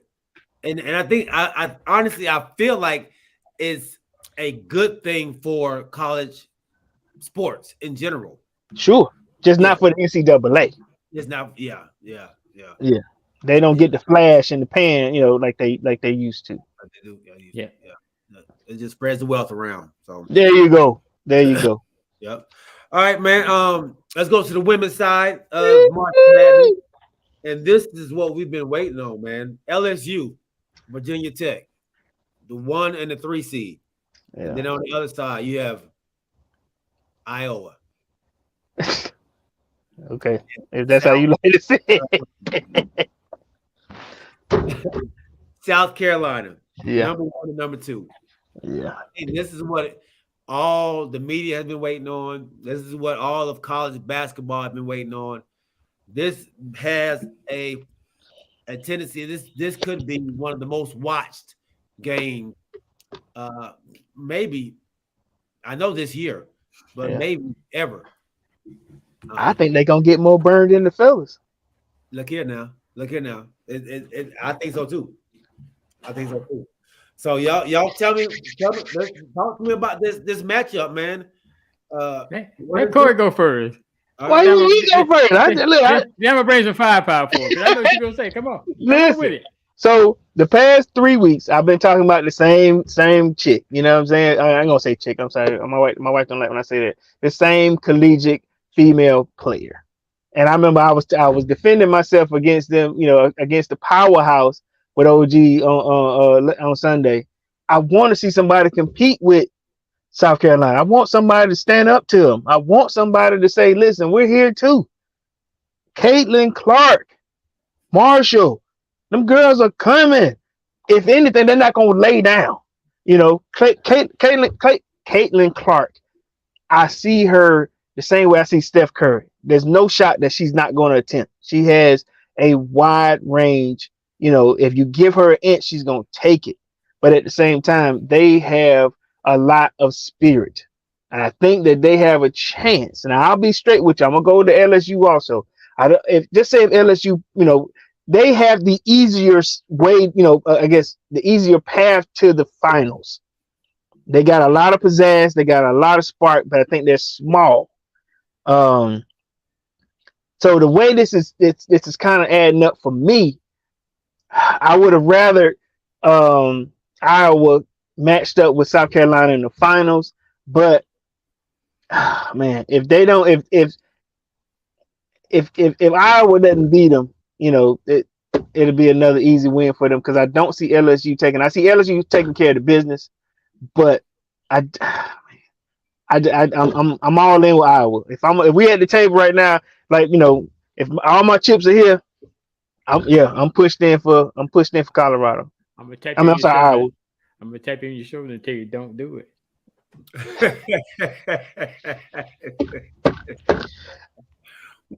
And I think I honestly feel like it's a good thing for college sports in general. Sure. Just not for the NCAA. It's not, yeah. They don't get the flash in the pan, like they used to. They do, yeah. It just spreads the wealth around. So there you go. Yep. All right, man. Let's go to the women's side of March Madness. And this is what we've been waiting on, man. LSU, Virginia Tech, the 1 and the 3 seed. Yeah. And then on the other side, you have Iowa. Okay. If that's how you like to say it. South Carolina. Yeah. Number 1 and number 2. Yeah. And this is what all the media has been waiting on. This is what all of college basketball have been waiting on. This has a tendency. This could be one of the most watched games. Maybe I know this year, but maybe ever. I think they're gonna get more burned than the fellas. Look here now. I think so too. So y'all tell me, talk to me about this matchup, man. Let Corey go first. Why you go first? I'm gonna bring some firepower for it. I know what you're gonna say. Come on, listen. With it. So the past 3 weeks, I've been talking about the same chick. You know what I'm saying? I ain't gonna say chick. I'm sorry. My wife don't like when I say that. The same collegiate female player. And I remember I was defending myself against them. You know, against the powerhouse with OG on Sunday. I want to see somebody compete with South Carolina. I want somebody to stand up to them. I want somebody to say, "Listen, we're here too." Caitlin Clark, Marshall. Them girls are coming. If anything, they're not gonna lay down. You know, Caitlin Clark. I see her the same way I see Steph Curry. There's no shot that she's not going to attempt. She has a wide range. You know, if you give her an inch, she's gonna take it. But at the same time, they have a lot of spirit, and I think that they have a chance. And I'll be straight with you. I'm gonna go to LSU also. If LSU, you know. They have the easier way, you know, I guess the easier path to the finals. They got a lot of pizzazz, they got a lot of spark, but I think they're small. So the way this is kind of adding up for me, I would have rather Iowa matched up with South Carolina in the finals, but man, if they don't, if Iowa doesn't beat them, you know, it'll be another easy win for them because I don't see LSU taking. I see LSU taking care of the business, but I'm all in with Iowa. If we at the table right now, like, you know, if all my chips are here, I'm pushed in for Colorado. I'm sorry, Iowa. I'm gonna tap you on your shoulder and tell you don't do it.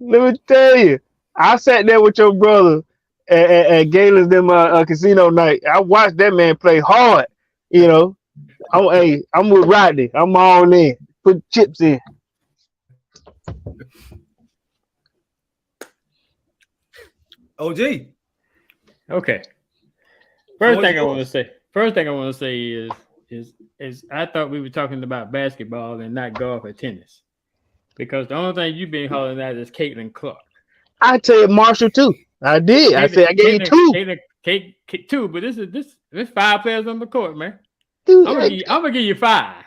Let me tell you. I sat there with your brother at Galen's casino night. I watched that man play hard. You know, I'm with Rodney. I'm all in. Put chips in. OG. Okay. First thing I want to say is I thought we were talking about basketball and not golf or tennis, because the only thing you've been hollering at is Caitlin Clark. I tell you Marshall too. I did. I said I gave you two. Two, but this 5 players on the court, man. Dude, I'm gonna give you 5.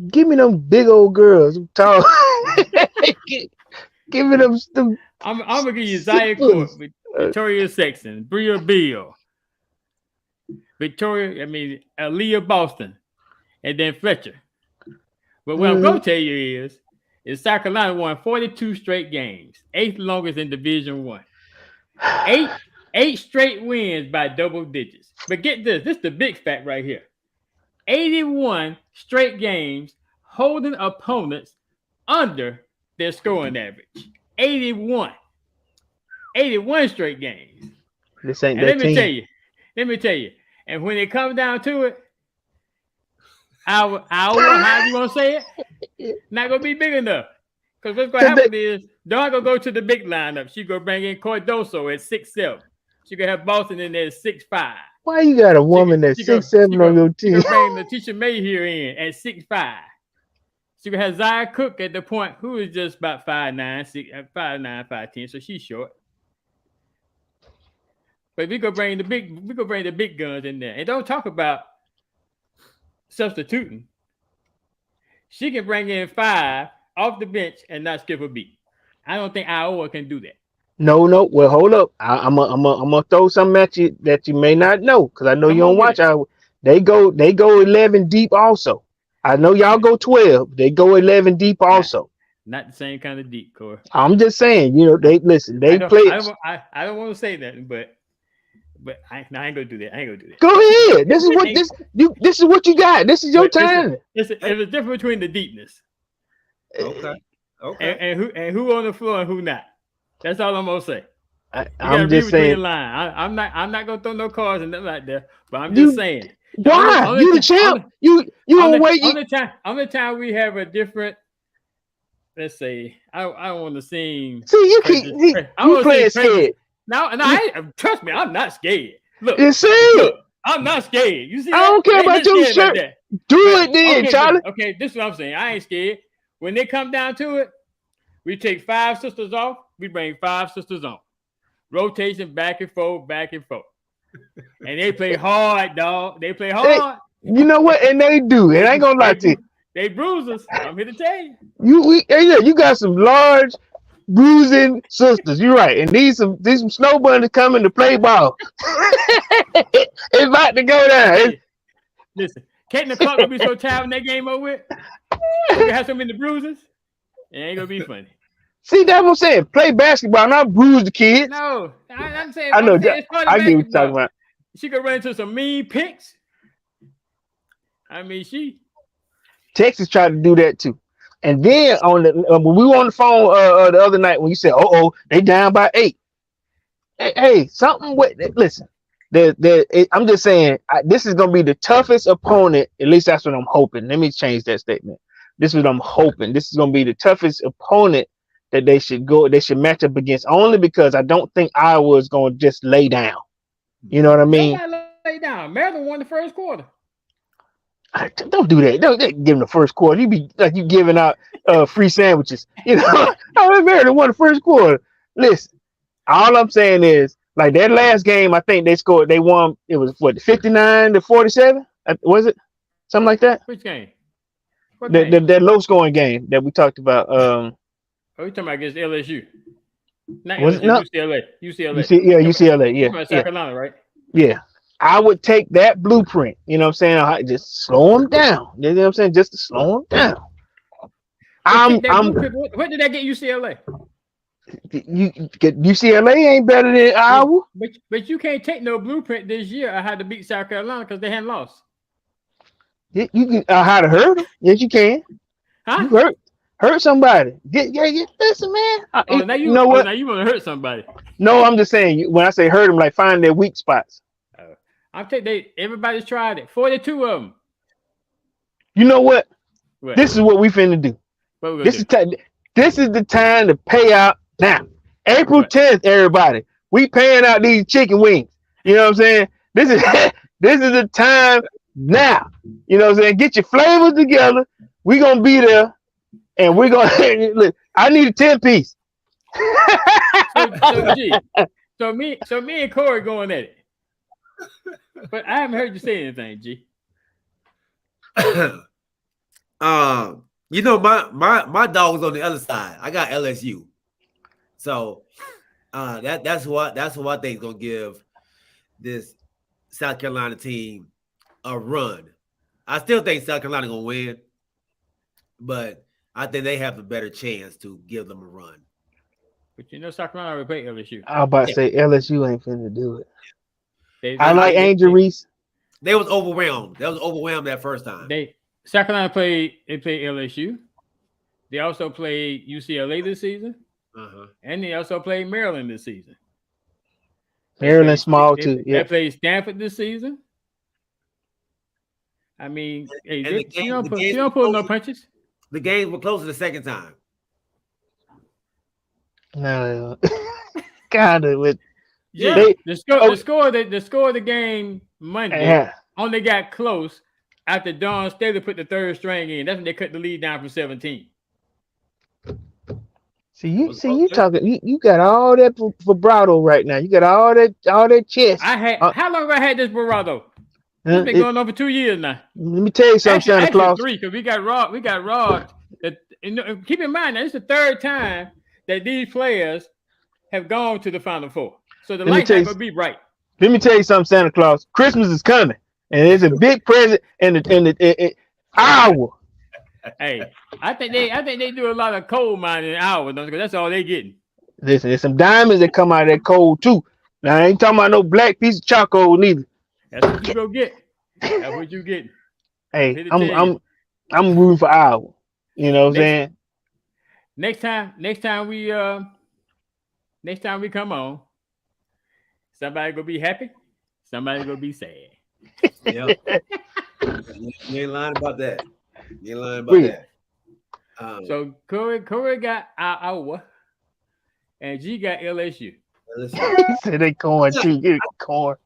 Give me them big old girls. I'm tall. Give me them. I'm gonna give you Zaya Court, Victoria Sexton, Bria Beal, Aaliyah Boston, and then Fletcher. But what I'm gonna tell you is South Carolina won 42 straight games, 8th longest in Division I. 8 straight wins by double digits. But get this is the big fact right here. 81 straight games holding opponents under their scoring average. 81 straight games. This ain't and that let me tell you. And when it comes down to it, our how do you want to say it? Not gonna be big enough. Because what's gonna happen is Dawn gonna go to the big lineup. She gonna bring in Cardoso at 6'7". She gonna have Boston in there at 6'5". Why you got a woman that's 6'7" on your team? She gonna bring Letitia May here in at 6'5". She gonna have Zaya Cook at the point, who is just about 5'9", 5'10", so she's short. But we gonna bring the big guns in there. And don't talk about substituting. She can bring in 5 off the bench and not skip a beat. I don't think Iowa can do that. No. Well, hold up. I'm gonna throw something at you that you may not know, because I know you don't watch Iowa. They go 11 deep also. I know y'all go 12. They go 11 deep also. Not the same kind of deep, Corey. I'm just saying, you know, they play. I don't want to say that, but But I ain't gonna do that. I ain't gonna do that. Go ahead. This is what you got. This is your time. There's a difference between the deepness. Okay. Okay. And who on the floor and who not. That's all I'm gonna say. I'm just saying. I'm not gonna throw no cards and nothing like that. But I'm just saying. Why? You the champ. You don't wait. On the time we have a different. Let's say I want to seem. See, you playing scared. No, trust me, I'm not scared. Look, I'm not scared. You see, I don't care about your shirt. Like do it then, Charlie. Okay, this is what I'm saying. I ain't scared. When they come down to it, we take 5 sisters off. We bring 5 sisters on. Rotation back and forth, and they play hard, dog. They play hard. You know what? And they do. And I ain't gonna lie to you. They bruisers. I'm here to tell you. You got some large bruising sisters. You're right. And these some snow bunnies coming to play ball. It's about to go down. Hey, listen, Kate and the Clark will be so tired when that game over with. You have so many bruises. It ain't gonna be funny. See, that's what I'm saying. Play basketball, not bruise the kids. No, I'm saying. I know. I get what you're talking about. She could run into some mean picks. I mean, Texas tried to do that too. And then when we were on the phone the other night, when you said, they down by 8. Hey, something with listen. I'm just saying this is gonna be the toughest opponent. At least that's what I'm hoping. Let me change that statement. This is what I'm hoping. This is gonna be the toughest opponent that they should match up against. Only because I don't think Iowa is gonna just lay down. You know what I mean? Lay down. Maryland won the first quarter. Don't do that. Don't give them the first quarter. You be like you giving out free sandwiches. You know, Maryland won the first quarter. Listen, all I'm saying is like that last game. I think they scored. They won. It was 59-47. Was it something like that? Which game? That low scoring game that we talked about. We talking about against LSU. Not was LSU, UCLA. UCLA. Yeah. South Carolina, right? Yeah. I would take that blueprint. You know what I'm saying? Just slow them down. You know what I'm saying? Just to slow them down. What did that get UCLA? UCLA ain't better than Iowa. But you can't take no blueprint this year. I had to beat South Carolina because they hadn't lost. You can how to hurt them? Yes, you can. Huh? You hurt somebody. Listen, man. Now you know what? Now you want to hurt somebody? No, I'm just saying. When I say hurt them, like find their weak spots. Everybody's tried it. 42 of them. You know what? This is what we finna do. This is the time to pay out now. April 10th, everybody. We paying out these chicken wings. You know what I'm saying? This is the time now. You know what I'm saying? Get your flavors together. We're gonna be there, and we're gonna look. I need a 10-piece. So me and Corey going at it. But I haven't heard you say anything, G. You know, my dog was on the other side. I got LSU, so that's what I think is gonna give this South Carolina team a run. I still think South Carolina gonna win, but I think they have a better chance to give them a run. But you know, South Carolina will play LSU. I was about to say LSU ain't finna do it. I like Angel Reese. They was overwhelmed. They was overwhelmed that first time. South Carolina played LSU. They also played UCLA this season. And they also played Maryland this season. Maryland small too. Yeah. They played Stanford this season. I mean, hey, she don't pull no punches. The games were closer the second time. No, kind of with. Yeah, the score of the game Monday only got close after Dawn Staley put the third string in. That's when they cut the lead down from 17. See you talking. You got all that vibrato right now. You got all that chest. How long have I had this vibrato? It's been going on for 2 years now. Let me tell you something, Santa Claus. 3 because we got robbed. Keep in mind, it's the third time that these players have gone to the Final Four. So the light's not gonna be bright. Let me tell you something, Santa Claus. Christmas is coming, and it's a big present in Iowa. Hey, I think they do a lot of coal mining in Iowa, because that's all they getting. Listen, there's some diamonds that come out of that coal too. Now I ain't talking about no black piece of charcoal neither. That's what you go get. That's what you get. I'm Hey, here to I'm tell you. I'm rooting for Iowa. You know what I'm Next saying? next time we come on, somebody gonna be happy, somebody gonna be sad. Yeah. You ain't lying about that. You ain't lying about Really? that. So Corey got Iowa, and G got LSU. Listen, He said they corn too. Get corn.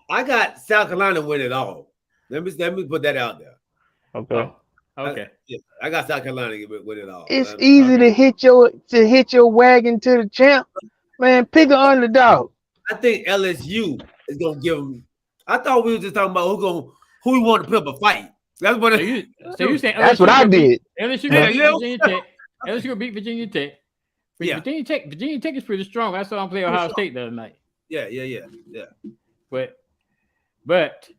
I got South Carolina win it all. Let me put that out there. Okay. Oh, okay. I got South Carolina win it all. It's easy to hit your wagon to the champ. Man, pick an underdog. I think LSU is gonna give them. I thought we were just talking about who we want to put up a fight. That's what. So you saying That's what I did. LSU Yeah, gonna beat yeah. Virginia Tech. LSU gonna beat Virginia Tech. Yeah. Virginia Tech is pretty strong. I saw them play Ohio State the other night. Yeah. But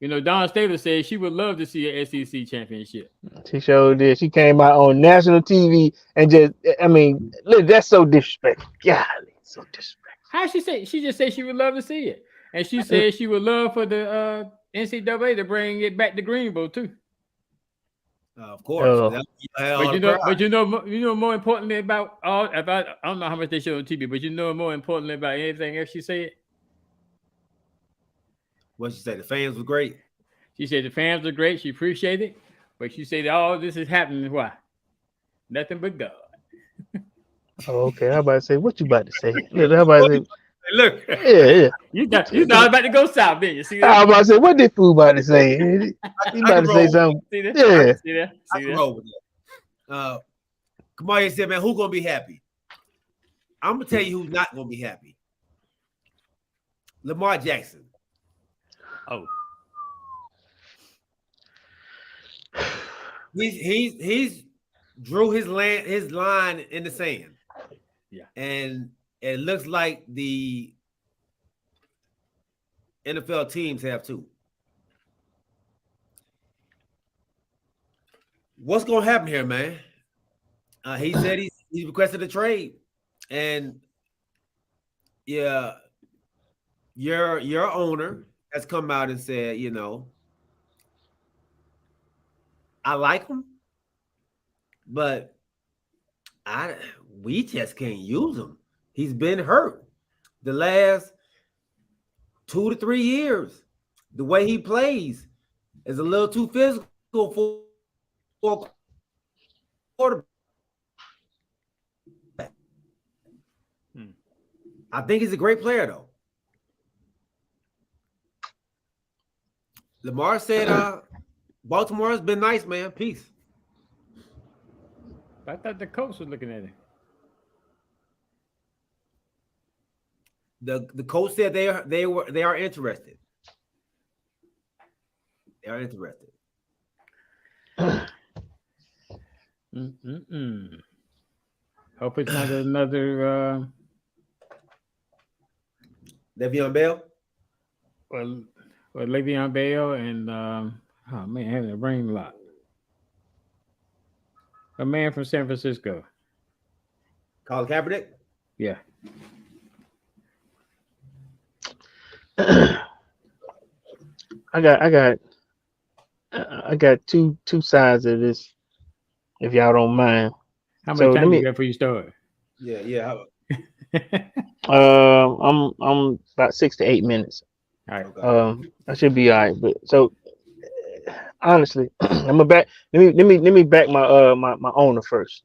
you know, Dawn Staley said she would love to see an SEC championship. She showed this. She came out on national TV and just, I mean, look, that's so disrespectful. Golly, so disrespectful. How she say? She just said she would love to see it, and she said she would love for the NCAA to bring it back to Greenville too. Of course. But you know more importantly about I don't know how much they show on TV, but you know more importantly about anything else she said. What she said, the fans were great. She said the fans are great. She appreciated it, but she said all this is happening. Why? Nothing but God. Oh, okay. How about to say what you about to say? Look, how about to say? Look, Yeah. You thought I was about to go south, didn't you? See that? How about to say what this fool about to say? He about to say something. See that? Yeah. See that? I See can that? roll with that. Kamaya said, man, who's gonna be happy? I'm gonna tell you who's not gonna be happy. Lamar Jackson. Oh, He's drew his line in the sand. Yeah. And it looks like the NFL teams have too. What's gonna happen here, man? He said he requested a trade, and yeah, your owner has come out and said, you know, I like him, but we just can't use him. He's been hurt the last 2 to 3 years. The way he plays is a little too physical for a quarterback. I think he's a great player, though. Lamar said, Baltimore has been nice, man. Peace. I thought the coach was looking at it. The coach said they are interested. They are interested. Hope it's not another Le'Veon Bell. well Le'Veon Bell and oh man, having a brain lock. A man from San Francisco. Colin Kaepernick. Yeah. I got two sides of this, if y'all don't mind. How So much let time me- you got before you start? Yeah. I'm about 6 to 8 minutes. All right. I should be all right. But so honestly, I'm a back. Let me back my my owner first.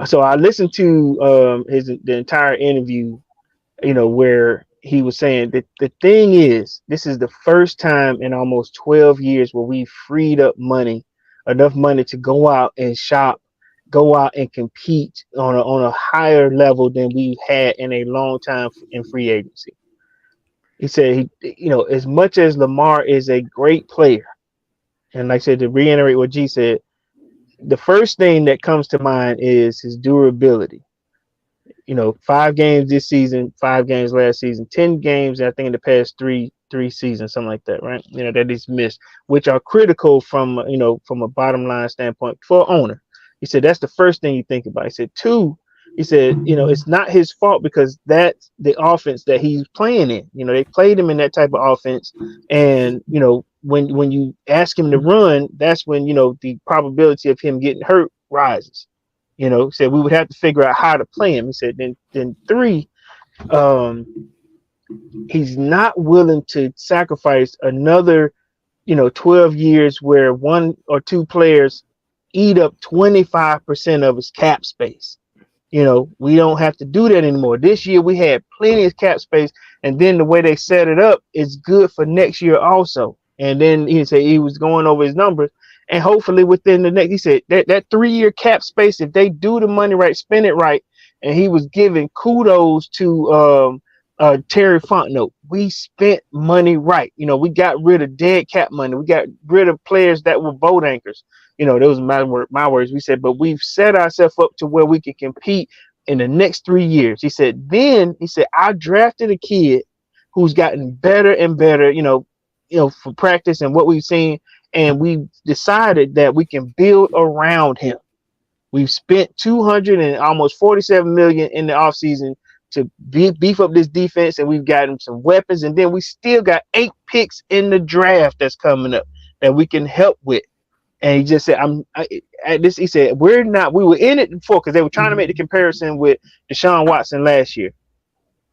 So I listened to the entire interview, you know, where he was saying that the thing is, this is the first time in almost 12 years where we freed up enough money to go out and shop, go out and compete on a higher level than we had in a long time in free agency. He said, as much as Lamar is a great player, and like I said, to reiterate what G said, the first thing that comes to mind is his durability. 5 games this season, 5 games last season, 10 games, I think in the past three seasons, something like that, right? That he's missed, which are critical from a bottom line standpoint for owner. He said that's the first thing you think about. He said 2, he said, it's not his fault because that's the offense that he's playing in. They played him in that type of offense, and when you ask him to run, that's when the probability of him getting hurt rises. Said we would have to figure out how to play him. He said then three, he's not willing to sacrifice another 12 years where one or two players eat up 25% of his cap space. We don't have to do that anymore. This year we had plenty of cap space, and then the way they set it up is good for next year also. And then he said he was going over his numbers, and hopefully within the next, he said that 3-year cap space, if they do the money right, spend it right, and he was giving kudos to Terry Fontenot. We spent money right. We got rid of dead cap money. We got rid of players that were boat anchors. Those are my words. We said, but we've set ourselves up to where we can compete in the next 3 years. He said, I drafted a kid who's gotten better and better, for practice and what we've seen. And we decided that we can build around him. We've spent $247 million in the offseason to beef up this defense, and we've gotten some weapons, and then we still got 8 picks in the draft that's coming up that we can help with. And he just said, he said, we were in it before because they were trying to make the comparison with Deshaun Watson last year.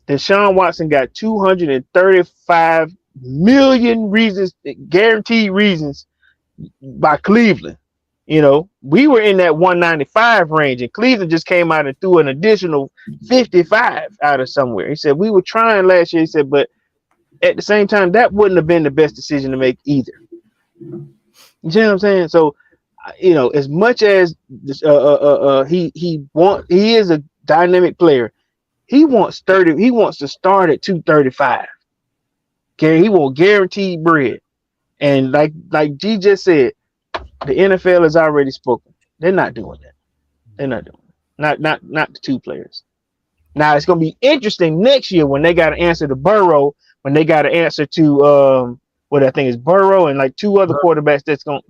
Deshaun Watson got 235 million reasons, guaranteed reasons by Cleveland. We were in that 195 range, and Cleveland just came out and threw an additional 55 out of somewhere. He said, we were trying last year. He said, but at the same time, that wouldn't have been the best decision to make either. You see what I'm saying? So, as much as he is a dynamic player, he wants to start at 235. He wants guaranteed bread. And like G just said, the NFL has already spoken. They're not doing that. They're not doing it. Not the two players. Now it's gonna be interesting next year when they got to answer to Burrow, when they got to answer to what I think is Burrow and like 2 other quarterbacks that's going,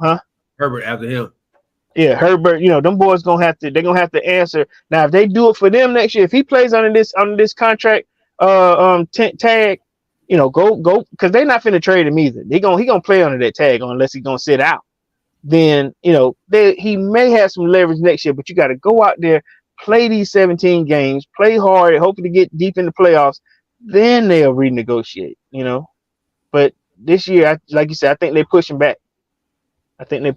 Herbert after him. Yeah, Herbert. Them boys they're gonna have to answer. Now if they do it for them next year, if he plays under this contract tag, go because they're not finna trade him either. He gonna play under that tag unless he's gonna sit out. Then he may have some leverage next year, but you got to go out there, play these 17 games, play hard, hoping to get deep in the playoffs. Then they'll renegotiate. But this year, like you said, I think they're pushing back. And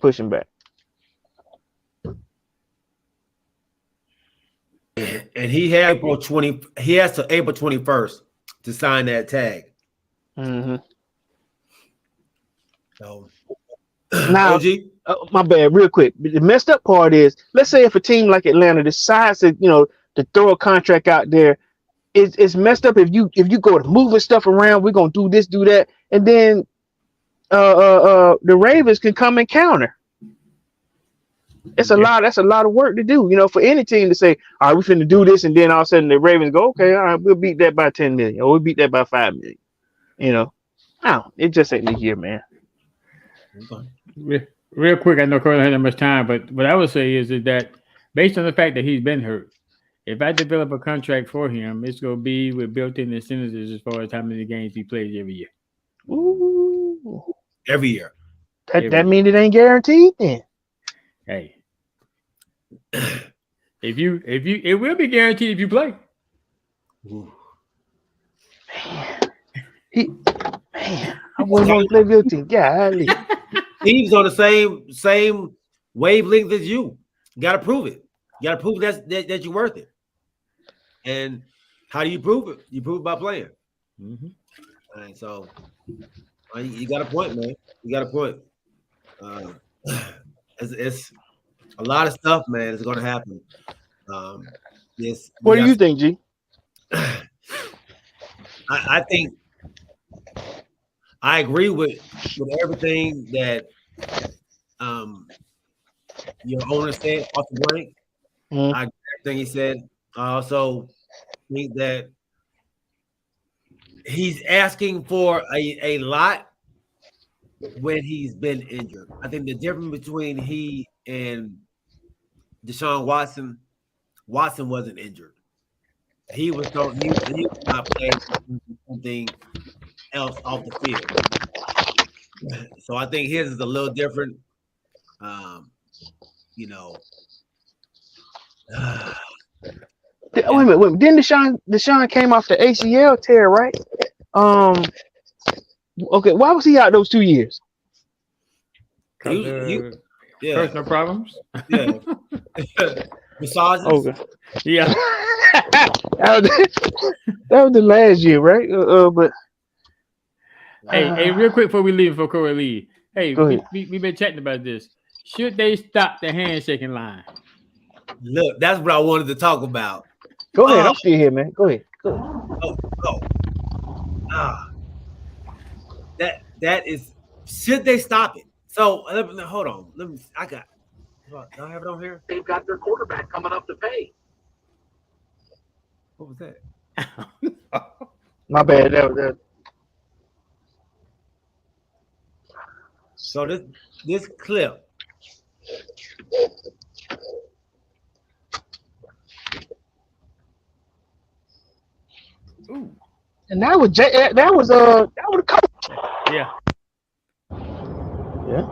he had He has to April 21st to sign that tag. Mm-hmm. So now, my bad, real quick. The messed up part is, let's say if a team like Atlanta decides to throw a contract out there, it's messed up if you go to moving stuff around. We're gonna do this, do that, and then the Ravens can come and counter. That's a lot of work to do, for any team to say, all right, we're finna do this, and then all of a sudden the Ravens go, okay, all right, we'll beat that by 10 million, or we'll beat that by 5 million. It just ain't the year, man. Real quick, I know Carl don't have that much time, but what I would say is that based on the fact that he's been hurt, if I develop a contract for him, it's going to be with built-in incentives as far as how many games he plays every year. Ooh. Every year. That means it ain't guaranteed then. Hey, it will be guaranteed if you play. Ooh. Man, I wasn't going to play guilty. Golly. He's on the same wavelength as you. Got to prove it. You got to prove that you're worth it. And how do you prove it? You prove it by playing. Mm-hmm. All right, so you got a point, man. You got a point. It's a lot of stuff, man. It's going to happen. What do you think, G? I think I agree with everything that your owner said off the break. Mm-hmm. I agree with everything he said. I also think that he's asking for a lot when he's been injured. I think the difference between he and Deshaun Watson, Watson wasn't injured. He was not playing something else off the field. So I think his is a little different. You know. Wait a minute. Didn't Deshaun came off the ACL tear, right? Okay, why was he out those 2 years? Personal problems. Yeah. Massages. Okay. Yeah. that was the last year, right? But hey, real quick before we leave, before Corey leave. Hey, Go ahead. we've been chatting about this. Should they stop the handshaking line? Look, that's what I wanted to talk about. Go ahead. I'm still here, man. Go ahead. That is. Should they stop it? So hold on. Do I have it on here? They've got their quarterback coming up to pay. What was that? My bad. That was that. So this clip. Ooh. And that was the coach. Yeah. Yeah.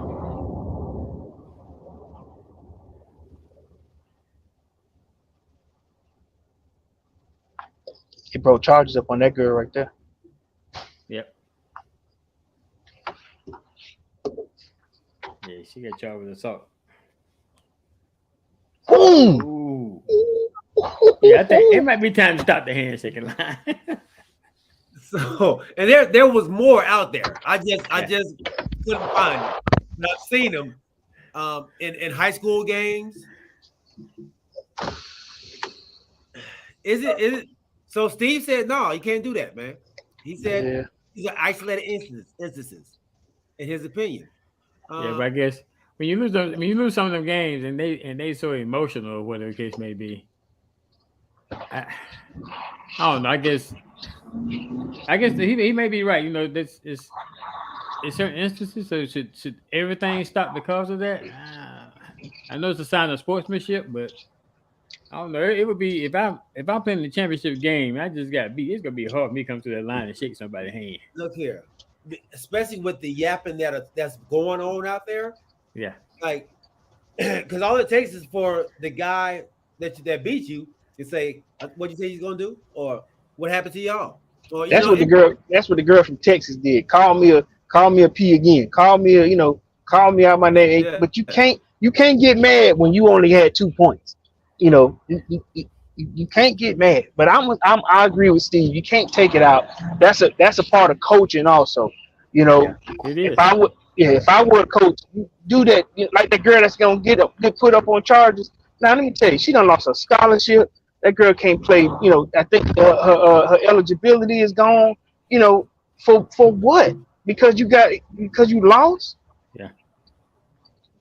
He brought charges up on that girl right there. Yep. Yeah, she got charged with assault. Boom. Ooh. Yeah, I think it might be time to stop the handshaking line. So, and there was more out there. I just couldn't find it. And I've seen them in high school games. Is it? So Steve said, no, you can't do that, man. He said these are isolated instances, in his opinion. Yeah, but I guess when you lose some of them games and they so emotional or whatever the case may be. I don't know. I guess he may be right. You know, this is in certain instances. So should everything stop because of that? I know it's a sign of sportsmanship, but I don't know. It would be if I'm playing the championship game, I just got beat. It's gonna be hard for me to come to that line and shake somebody's hand. Look here, especially with the yapping that's going on out there. Yeah, like because all it takes is for the guy that beat you to say what you say he's gonna do or what happened to y'all. Or, That's what the girl from Texas did. Call me a P again. Call me out my name. Yeah. But you can't get mad when you only had 2 points. You know, you can't get mad. But I agree with Steve. You can't take it out. That's a part of coaching also. You know, it is. If I were a coach, do that like the girl that's gonna get put up on charges. Now let me tell you, she done lost her scholarship. That girl can't play. You know, I think her eligibility is gone. You know, for what? Because you lost. Yeah.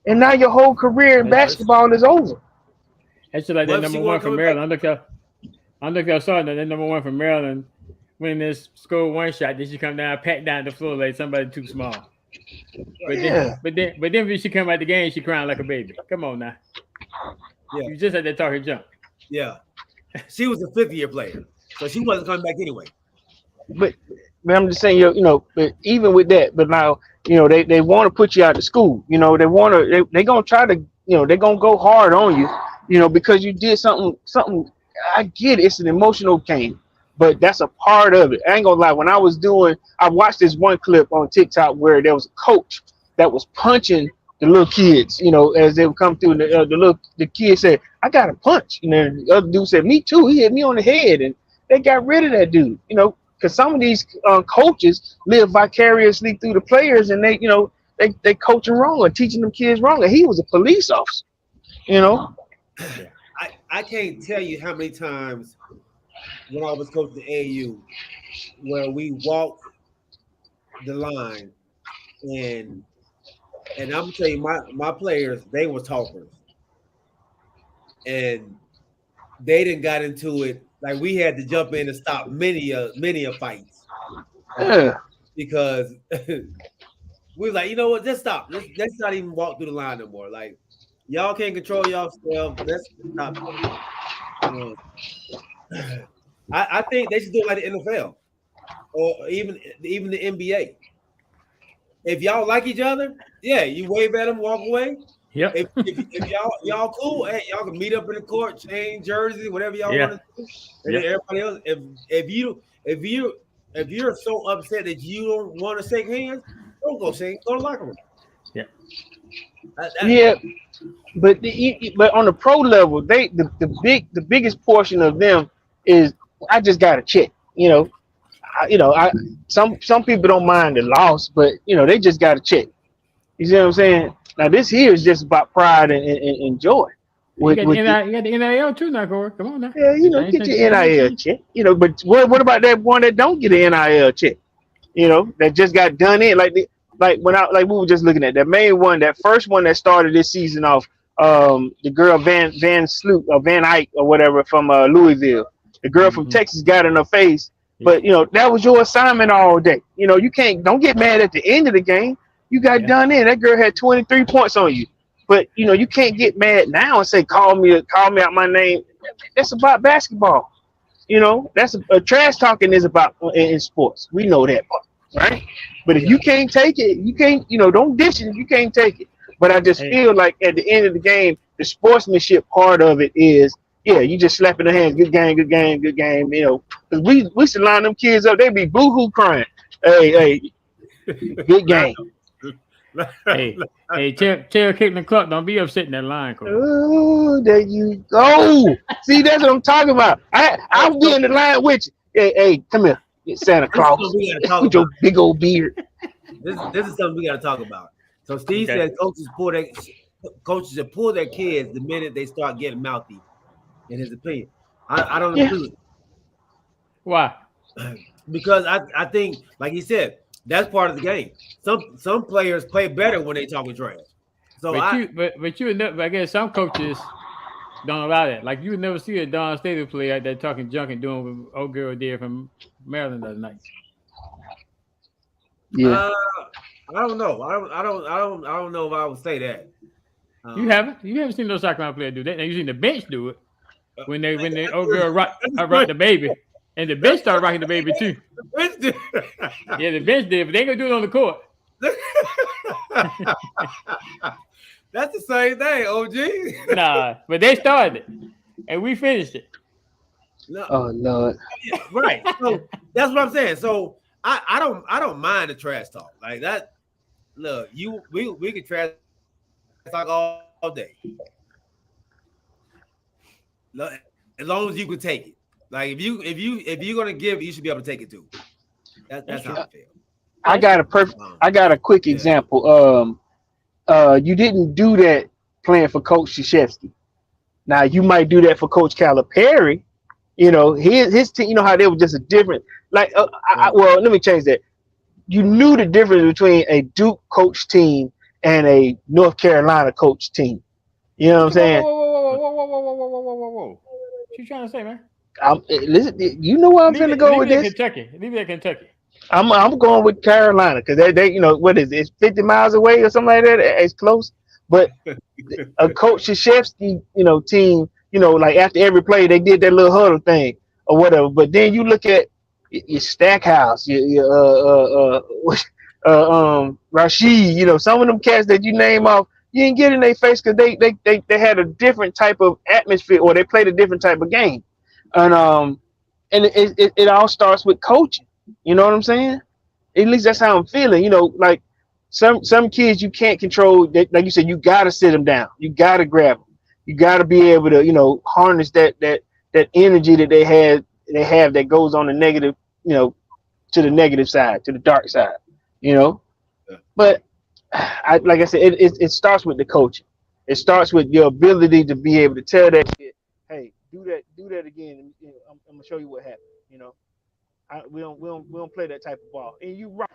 And now your whole career in basketball is over. That's just like that number one from Maryland. I don't know if y'all saw that number one from Maryland when this scored one shot, then she come down, pat down the floor like somebody too small. But then when she come out the game, she crying like a baby. Come on now. Yeah. You just had to talk her jump. Yeah. She was a 5th-year player, so she wasn't coming back anyway. But I'm just saying, but even with that, but now, they want to put you out of school. They're gonna try to, they're gonna go hard on you, because you did something. I get it, it's an emotional game, but that's a part of it. I ain't gonna lie. When I watched this one clip on TikTok where there was a coach that was punching the little kids, as they would come through, and the kid said, "I got a punch," and then the other dude said, "Me too. He hit me on the head," and they got rid of that dude. Because some of these coaches live vicariously through the players, and they coaching wrong or teaching them kids wrong. And he was a police officer. I can't tell you how many times when I was coaching the AAU where we walked the line and I'm gonna tell you my players, they were talkers. And they didn't got into it. Like we had to jump in and stop many fights. Yeah. Because we were like, you know what, just stop. Let's not even walk through the line no more. Like y'all can't control yourself. Let's stop. I think they should do it like the NFL or even the NBA. If y'all like each other, yeah, you wave at them, walk away. Yep. If y'all cool, hey, y'all can meet up in the court, change jerseys, whatever y'all Yeah. want to do. And then everybody else, if you're so upset that you don't want to shake hands, don't go shake. Go to the locker room. Yeah. Yeah, but but on the pro level, the biggest portion of them is I just got to check. Some people don't mind the loss, but they just got to check. You see what I'm saying? Now this here is just about pride and joy. You got the NIL too now, Corey. Come on now. Yeah, get your NIL check. But what about that one that don't get an NIL check? That just got done in like we were just looking at that main one, that first one that started this season off. The girl Van Sloot or Van Eyck or whatever from Louisville. The girl from Texas got in her face. But that was your assignment all day. Don't get mad at the end of the game. You got done in. That girl had 23 points on you. But you can't get mad now and say call me out my name. That's about basketball. That's a trash talking is about in sports. We know that part, right? But if you can't take it, you can't. Don't dish it if you can't take it. But I just feel like at the end of the game, the sportsmanship part of it is, you just slapping the hands. Good game, good game, good game. Because we should line them kids up. They be boo-hoo crying. Hey, good game. Hey, tell Kick the Clock, don't be upset in that line, Corey. Oh, there you go. See, that's what I'm talking about. I'll be in the line with you. Hey, come here, Santa Claus. With your big old beard. This is something we got to talk about. So Steve said coaches should pull their kids the minute they start getting mouthy. In his opinion, I don't agree with it. Why? Because I think, like he said, that's part of the game. Some players play better when they talking trash. So but you would never, I guess some coaches don't allow that. Like you would never see a Don Staley player out there talking junk and doing what old girl did from Maryland the other night. Yeah. I don't know. I don't know if I would say that. You haven't seen no South Carolina player do that. Now you seen the bench do it when they old girl rock the baby, and the bench started rocking the baby too. The bench did. Yeah, the bench did, but they ain't gonna do it on the court. That's the same thing, OG. Nah, but they started it, and we finished it. No. Oh Lord. Right. So that's what I'm saying. So I don't mind the trash talk like that. Look, we can trash talk all day. Look, as long as you can take it. Like if you're gonna give, you should be able to take it too. That's how I feel. I got a quick example. You didn't do that playing for Coach Krzyzewski. Now you might do that for Coach Calipari. His team. How they were just a different. Like, well, let me change that. You knew the difference between a Duke coach team and a North Carolina coach team. You know what I'm saying? Whoa. What you trying to say, man? Listen, you know where I'm going to go with this? Kentucky. Leave it at Kentucky. I'm going with Carolina because they what is it? It's 50 miles away or something like that. It's close. But a Coach Krzyzewski, team, like after every play, they did that little huddle thing or whatever. But then you look at your Stackhouse, Rashid, some of them cats that you name off, you didn't get in their face because they had a different type of atmosphere or they played a different type of game. And it all starts with coaching. You know what I'm saying? At least that's how I'm feeling. Like some kids you can't control. Like you said, you got to sit them down. You got to grab them. You got to be able to, harness that energy that they have that goes on the negative, to the negative side, to the dark side, But like I said, it starts with the coaching. It starts with your ability to be able to tell that kid, hey, do that again. And, I'm gonna show you what happened. We don't play that type of ball. And you right.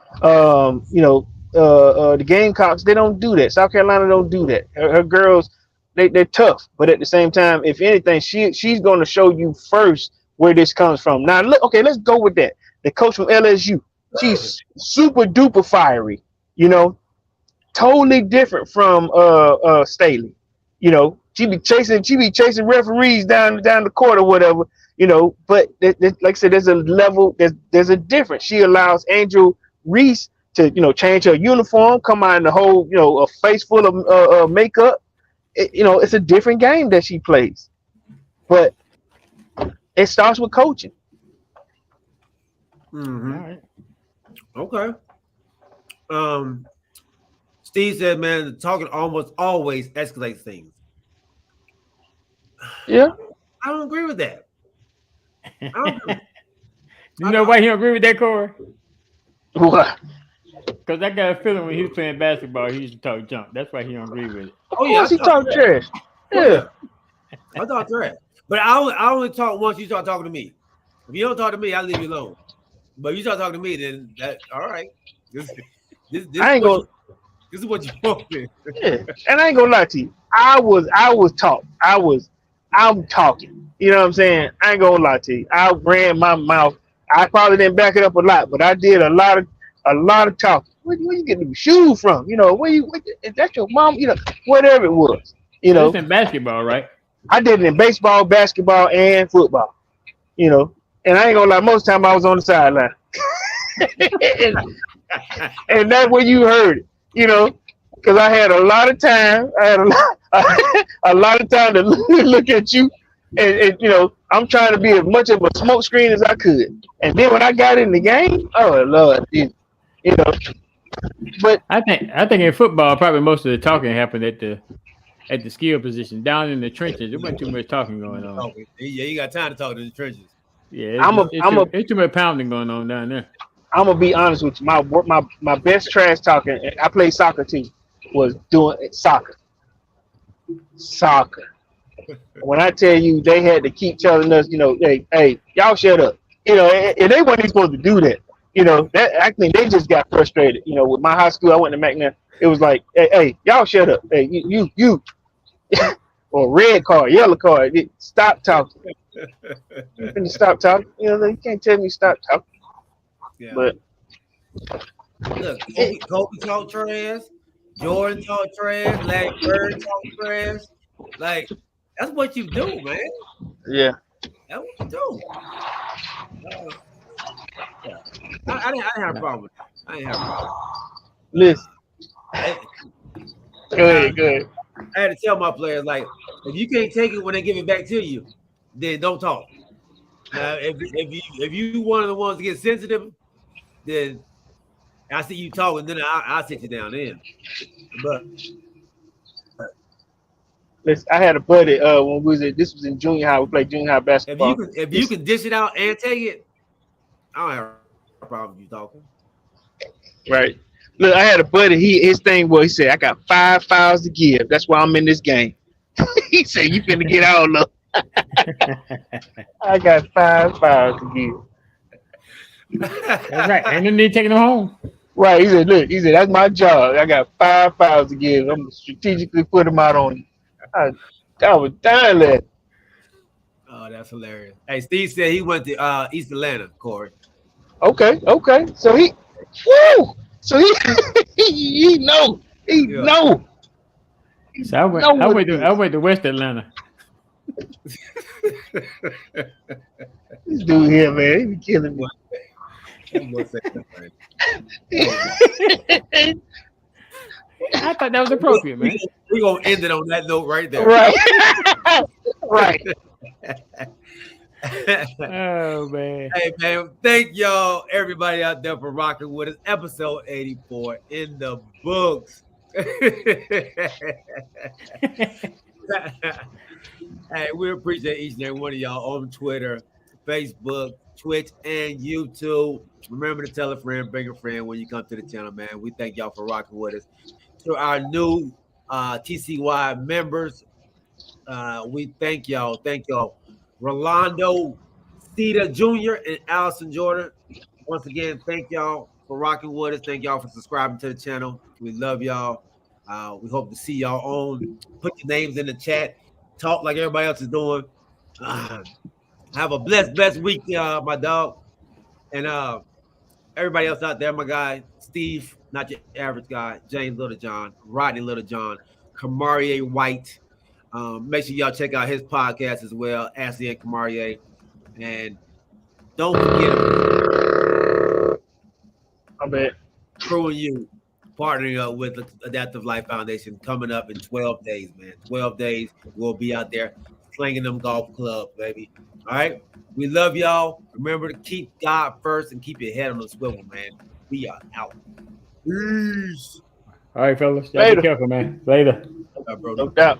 The Gamecocks, they don't do that. South Carolina don't do that. Her girls, they're tough, but at the same time, if anything, she's going to show you first where this comes from. Now, let's go with that. The coach from LSU, she's super duper fiery. Totally different from Staley. be chasing referees down the court or whatever, But like I said, there's a level, there's a difference. She allows Angel Reese to change her uniform, come out in the whole a face full of makeup. It's a different game that she plays, but it starts with coaching. Mm-hmm. All right. Okay. Steve said, man, talking almost always escalates things. Yeah. I don't agree with that. You know why he don't agree with that, Corey? What? Because I got a feeling when he was playing basketball, he used to talk junk. That's why he don't agree with it. Oh yeah, he talk trash. Yeah. I talk trash. But I only talk once you start talking to me. If you don't talk to me, I leave you alone. But if you start talking to me, then that all right. This I ain't gonna. This is what you want. Yeah, and I ain't gonna lie to you. I'm talking. You know what I'm saying? I ain't gonna lie to you. I ran my mouth. I probably didn't back it up a lot, but I did a lot of talking. Where you get the shoes from? Is that your mom? Whatever it was. It's in basketball, right? I did it in baseball, basketball, and football. And I ain't gonna lie. Most of the time I was on the sideline, and that's where you heard it. Because I had a lot of time. I had a lot of time to look at you, and I'm trying to be as much of a smoke screen as I could. And then when I got in the game, oh Lord, But I think in football, probably most of the talking happened at the skill position, down in the trenches. There wasn't too much talking going on. Yeah, you got time to talk in the trenches. Yeah, it's too much pounding going on down there. I'm gonna be honest with you. My best trash talking. I played soccer too. Was doing soccer. When I tell you, they had to keep telling us, hey, y'all shut up. And they weren't even supposed to do that. That I think they just got frustrated. With my high school, I went to McNair. It was like, hey, y'all shut up. Hey, you, or red card, yellow card. Stop talking. You can stop talking. You can't tell me stop talking. Yeah. But look, Kobe talk trash. Jordan talk trash. Larry Bird talk trash. Like that's what you do, man. Yeah. That's what you do. Yeah. I didn't have a problem with that. I didn't have a problem. Listen. Go ahead. I had to tell my players, like, if you can't take it when they give it back to you, then don't talk. Now, if you one of the ones to get sensitive, then I see you talking, then I'll sit you down then. But listen, I had a buddy when this was in junior high. We played junior high basketball. If you can dish it out and take it, I don't have a problem with you talking. Right. Look, I had a buddy. His thing was, he said, I got 5 fouls to give. That's why I'm in this game. He said, you finna get all of I got 5 fouls to give. That's right. And then they taking them home. Right. He said, that's my job. I got 5 fouls to give. I'm gonna strategically put them out on you. I was dying laughing. Oh, that's hilarious. Hey, Steve said he went to East Atlanta, Corey. Okay. So he know. He know. So I went to West Atlanta. This dude here, man, he be killing me. I thought that was appropriate, man. We're gonna end it on that note right there. Right. Right. Oh man. Hey man, thank y'all, everybody out there for rocking with us. Episode 84 in the books. Hey, we appreciate each and every one of y'all on Twitter, Facebook, Twitch, and YouTube. Remember to tell a friend, bring a friend when you come to the channel, man. We thank y'all for rocking with us. To our new TCY members, we thank y'all. Thank y'all. Rolando Cedar Jr. and Allison Jordan. Once again, thank y'all for rocking with us. Thank y'all for subscribing to the channel. We love y'all. We hope to see y'all on. Put your names in the chat. Talk like everybody else is doing. Have a blessed week, my dog. And everybody else out there, my guy, Steve, not your average guy, James Littlejohn, Rodney Littlejohn, Kamarie White, Make sure y'all check out his podcast as well, Ashley and Kamarie. And don't forget I bet. Crew and You partnering up with the Adaptive Life Foundation coming up in 12 days, man. 12 days. We'll be out there slinging them golf clubs, baby. All right. We love y'all. Remember to keep God first and keep your head on the swivel, man. We are out. Peace. All right, fellas. Y'all be careful, man. Later. Bro. No doubt.